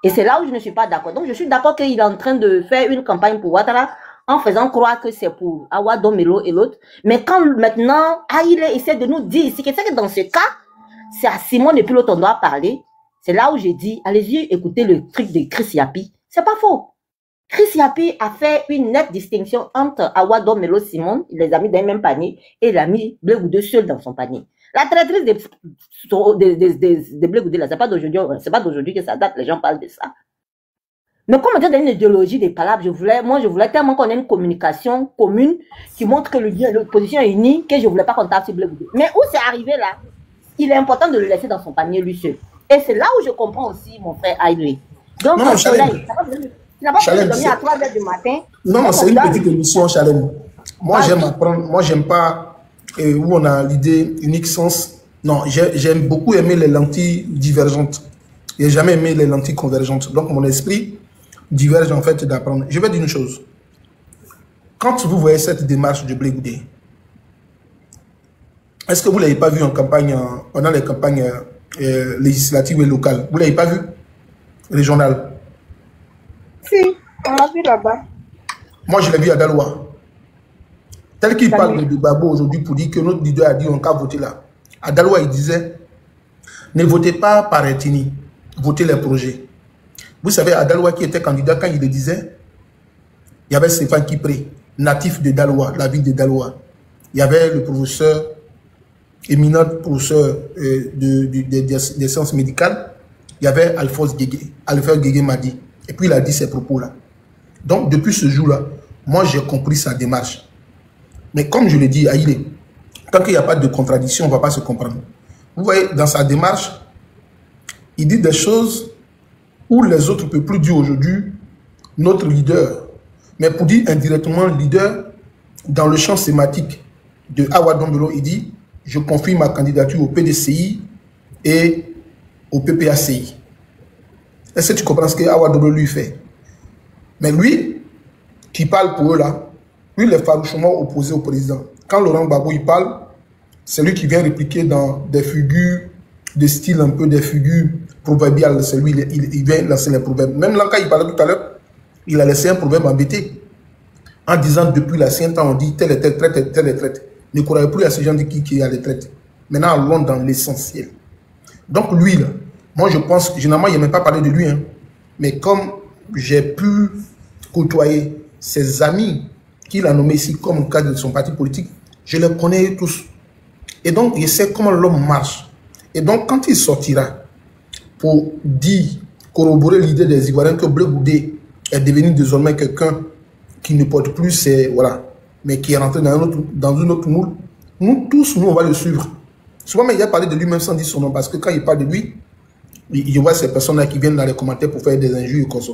Et c'est là où je ne suis pas d'accord. Donc, je suis d'accord qu'il est en train de faire une campagne pour Ouattara en faisant croire que c'est pour Awa Domelo et l'autre. Mais quand maintenant, Aïlé essaie de nous dire ici que dans ce cas, c'est à Simone et puis l'autre, on doit parler. C'est là où j'ai dit, allez-y écouter le truc de Chris Yapi. C'est pas faux. Chris Yapi a fait une nette distinction entre Awa Domelo Simone, il les a mis dans le même panier, et il a mis Blé Goudé seul dans son panier. La traîtrise de Blé Goudé, là, c'est pas d'aujourd'hui que ça date, les gens parlent de ça. Mais comme on dit dans une idéologie des palabres, je voulais tellement qu'on ait une communication commune qui montre que l'opposition est unie, que je voulais pas qu'on tape sur Blé Goudé. Mais où c'est arrivé là, il est important de le laisser dans son panier lui seul. Et c'est là où je comprends aussi mon frère Aïlé. Donc, non, Soleil, tu n'as pas pu dormir à 3 h du matin. Non, c'est une petite émission, Chalem. Moi, j'aime apprendre. Moi, j'aime pas où on a l'idée unique sens. Non, j'aime beaucoup aimer les lentilles divergentes. J'ai jamais aimé les lentilles convergentes. Donc, mon esprit diverge en fait d'apprendre. Je vais dire une chose. Quand vous voyez cette démarche de Blé Goudé, est-ce que vous ne l'avez pas vu en campagne, pendant les campagnes législatives et locales? Vous ne l'avez pas vu? Régionales? Si, on l'a vu là-bas. Moi, je l'ai vu à Daloa. Tel qu'il parle de Gbagbo aujourd'hui pour dire que notre leader a dit on va voter là. À Daloa, il disait, ne votez pas par ethnie, votez les projets. Vous savez, à Daloa qui était candidat, quand il le disait, il y avait Stéphane Kipré, natif de Daloa, la ville de Daloa. Il y avait le professeur, éminent professeur des sciences médicales. Il y avait Alphonse Guégué Madi. Et puis il a dit ces propos-là. Donc depuis ce jour-là, moi j'ai compris sa démarche. Mais comme je l'ai dit à Aïlé, tant qu'il n'y a pas de contradiction, on ne va pas se comprendre. Vous voyez, dans sa démarche, il dit des choses où les autres ne peuvent plus dire aujourd'hui notre leader. Mais pour dire indirectement leader, dans le champ sématique de Awa Domelo, il dit « Je confie ma candidature au PDCI et au PPACI ». Est-ce que tu comprends ce que Awa Domelo lui fait? Mais lui, qui parle pour eux là, lui, il est farouchement opposé au président. Quand Laurent Gbagbo il parle, c'est lui qui vient répliquer dans des figures de style un peu des figures proverbiales. C'est lui, il vient lancer les proverbes. Même là, quand il parlait tout à l'heure, il a laissé un proverbe embêté. En disant depuis l'ancien temps, on dit tel est tel traite, tel est traite. Ne croyez plus à ce genre de qui a les traites. Maintenant, allons dans l'essentiel. Donc lui, là, moi je pense, généralement, il n'a même pas parlé de lui. Hein, mais comme j'ai pu côtoyer ses amis qu'il a nommés ici comme cadre de son parti politique, je les connais tous. Et donc, je sais comment l'homme marche. Et donc, quand il sortira pour dire corroborer l'idée des Ivoiriens que Blé Goudé est devenu désormais quelqu'un qui ne porte plus ses... Voilà, mais qui est rentré dans une autre moule. Nous tous, on va le suivre. Souvent, mais il a parlé de lui-même sans dire son nom, parce que quand il parle de lui, je vois ces personnes-là qui viennent dans les commentaires pour faire des injures comme ça.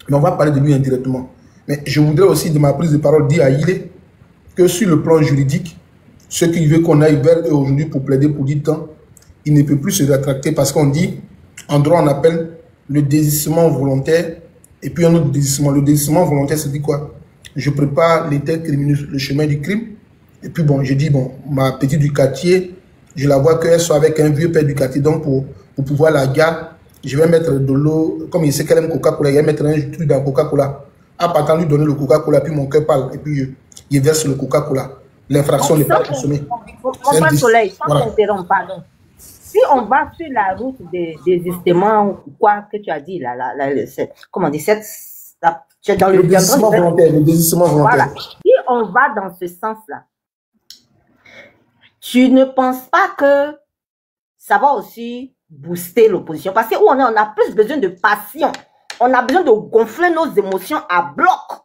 Mais on va parler de lui indirectement. Mais je voudrais aussi, de ma prise de parole, dire à Yile que sur le plan juridique, ceux qui veulent qu'on aille vers eux aujourd'hui pour plaider pour 10 ans, il ne peut plus se rétracter parce qu'on dit, en droit, on appelle le désistement volontaire et puis un autre désistement. Le désistement volontaire, c'est dit quoi? Je prépare les têtes criminelles, le chemin du crime. Et puis bon, je dis, bon, ma petite du quartier, je la vois qu'elle soit avec un vieux père du quartier. Donc pour pouvoir la garder, je vais mettre de l'eau, comme il sait qu'elle aime Coca-Cola, je vais mettre un truc dans Coca-Cola. À partant lui donner le Coca-Cola, puis mon cœur parle, et puis il verse le Coca-Cola. L'infraction n'est pas consommée. Mon Soleil, sans t'interrompre, pardon. Si on va sur la route des désistements, quoi que tu as dit, comment on dit, dans le désistement volontaire, le désistement volontaire. Voilà. Si on va dans ce sens-là, tu ne penses pas que ça va aussi booster l'opposition? Parce que où on a plus besoin de passion. On a besoin de gonfler nos émotions à bloc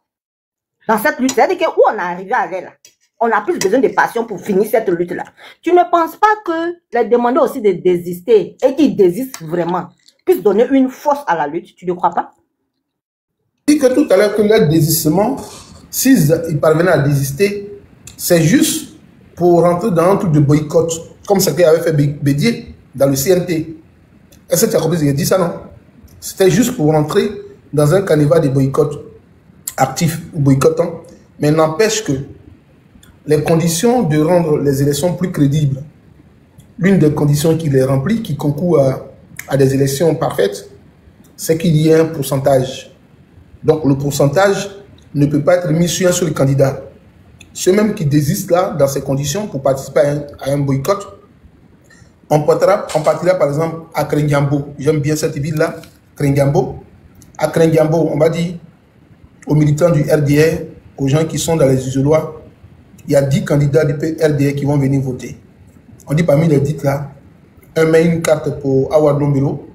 dans cette lutte. C'est-à-dire que où on est arrivé à là, on a plus besoin de passion pour finir cette lutte-là. Tu ne penses pas que les demandeurs aussi de désister et qui désistent vraiment puissent donner une force à la lutte? Tu ne crois pas? Je dis que tout à l'heure que le désistement, s'ils parvenaient à désister, c'est juste pour rentrer dans un truc de boycott, comme ce qu'avait fait Bédier dans le CNT. Est-ce que tu as compris ce que j'ai dit ça, non? C'était juste pour rentrer dans un canevas de boycott actif ou boycottant, mais n'empêche que les conditions de rendre les élections plus crédibles, l'une des conditions qui les remplit, qui concourt à des élections parfaites, c'est qu'il y ait un pourcentage. Donc le pourcentage ne peut pas être mis sur un seul candidat. Ceux même qui désistent là, dans ces conditions, pour participer à un boycott, on partira par exemple à Krengambo. J'aime bien cette ville-là, Krengambo. À Krengambo, on va dire aux militants du RDR, aux gens qui sont dans les isoloirs, il y a 10 candidats du RDR qui vont venir voter. On dit parmi les 10 là, un met une carte pour Awa Dombelo,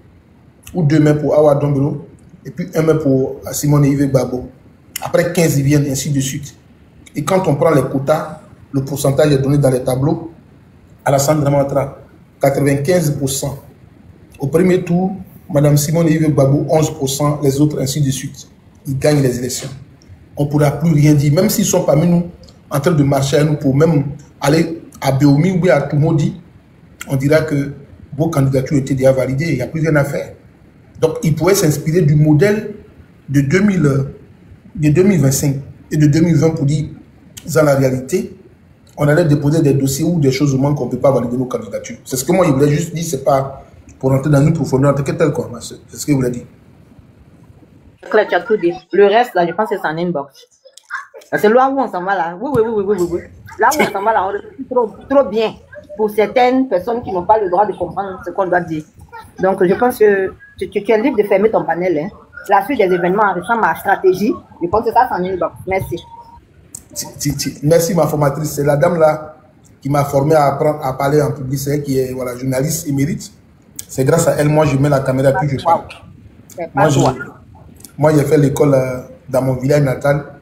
ou 2 mains pour Awa Dombelo, et puis un main pour Simone Yves Gbagbo. Après 15, ils viennent, ainsi de suite. Et quand on prend les quotas, le pourcentage est donné dans les tableaux. Alassane Dramatra, 95%. Au premier tour, Mme Simone Yves Gbagbo, 11%, les autres, ainsi de suite. Ils gagnent les élections. On ne pourra plus rien dire, même s'ils sont parmi nous, en train de marcher à nous pour même aller à Béomi ou à Toumoudi, on dira que vos candidatures étaient déjà validées, il n'y a plus rien à faire. Donc, ils pourraient s'inspirer du modèle de 2025 et de 2020 pour dire, dans la réalité, on allait déposer des dossiers ou des choses au moins qu'on ne peut pas valider nos candidatures. C'est ce que moi, je voulais juste dire, c'est pas pour entrer dans une profondeur en tant que tel, quoi, ma soeur. C'est ce que je voulais dire. Claire, tu as tout dit. Le reste, là, je pense que c'est en inbox. C'est là où on s'en va, là. Oui. Là où on s'en va, là, on est trop bien pour certaines personnes qui n'ont pas le droit de comprendre ce qu'on doit dire. Donc, je pense que tu es libre de fermer ton panel. Hein. La suite des événements ressemble à ma stratégie. Je pense que ça, c'est en inbox. Merci. Merci, ma formatrice. C'est la dame là qui m'a formé à apprendre à parler en public. C'est elle qui est voilà, journaliste émérite. C'est grâce à elle, moi, je mets la caméra puis je parle. Moi, j'ai fait l'école dans mon village natal.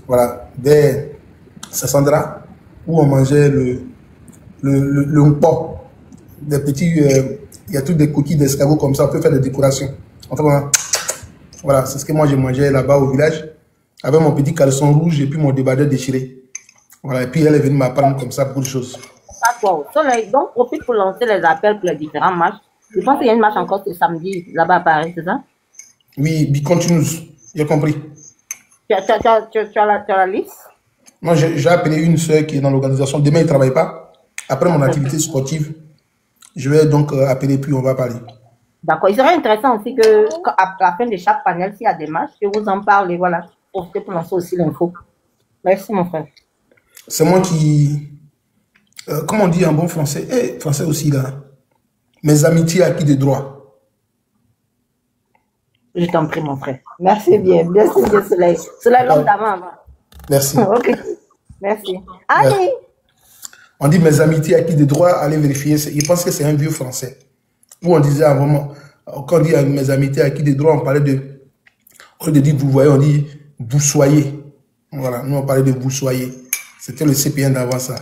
Voilà, vers Sassandra, où on mangeait le mpo. Des petits, il y a toutes des coquilles d'escargot comme ça, on peut faire des décorations. Enfin, voilà, c'est ce que moi j'ai mangé là-bas au village, avec mon petit caleçon rouge et puis mon débardeur déchiré. Voilà, et puis elle est venue m'apprendre comme ça beaucoup de choses. Donc, profite pour lancer les appels pour les différents matchs. Je pense qu'il y a une match encore ce samedi, là-bas à Paris, c'est ça? Oui, Be Continuous, j'ai compris. Tu as la liste? Moi, j'ai appelé une soeur qui est dans l'organisation. Demain, elle ne travaille pas. Après mon activité sportive, je vais donc appeler, puis on va parler. D'accord. Il serait intéressant aussi que, à la fin de chaque panel, s'il y a des matchs, je vous en parle et voilà. Profitez pour lancer aussi l'info. Merci, mon frère. C'est moi qui... comment on dit en bon français? Français aussi, là. Mes amitiés acquis de droit. Je t'en prie, mon frère. Merci bien. Merci bien, Soleil. Soleil, l'homme d'avant. Merci. Ok. Merci. Allez. On dit mes amitiés acquis de droit, allez vérifier. Je pense que c'est un vieux français. Où on disait à un moment, Quand on dit à mes amitiés acquis des droits, on parlait de, au lieu de dire vous voyez, on dit vous soyez. Voilà, nous on parlait de vous soyez. C'était le CPN d'avant ça.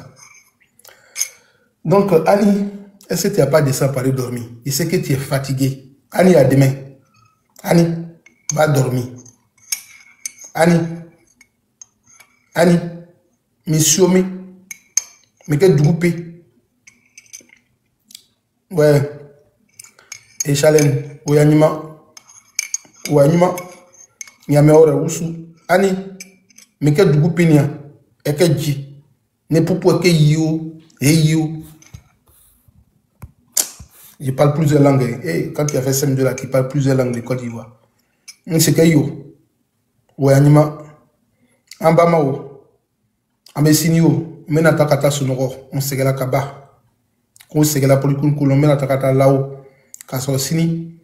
Donc, Annie, est-ce que tu n'as pas de ça pour aller dormir? Je sais que tu es fatigué. Annie, à demain. Annie, va dormir. Annie, monsieur, mais quel groupé? Ouais. Et Chalène, Ouyanima, Niameore, Oussou, Annie, mais quel groupé nia? Et quel dit? Ne pour que you, et you. Je parle plusieurs langues. Et quand tu as fait SEM2 là, qui parle plusieurs langues de Côte d'Ivoire. C'est que yo. Ouyanima, Ambamao, Amessinio, Menatakata Sonoro, on se la kaba. On se la polycule, on met la takata là-haut. Kassosini,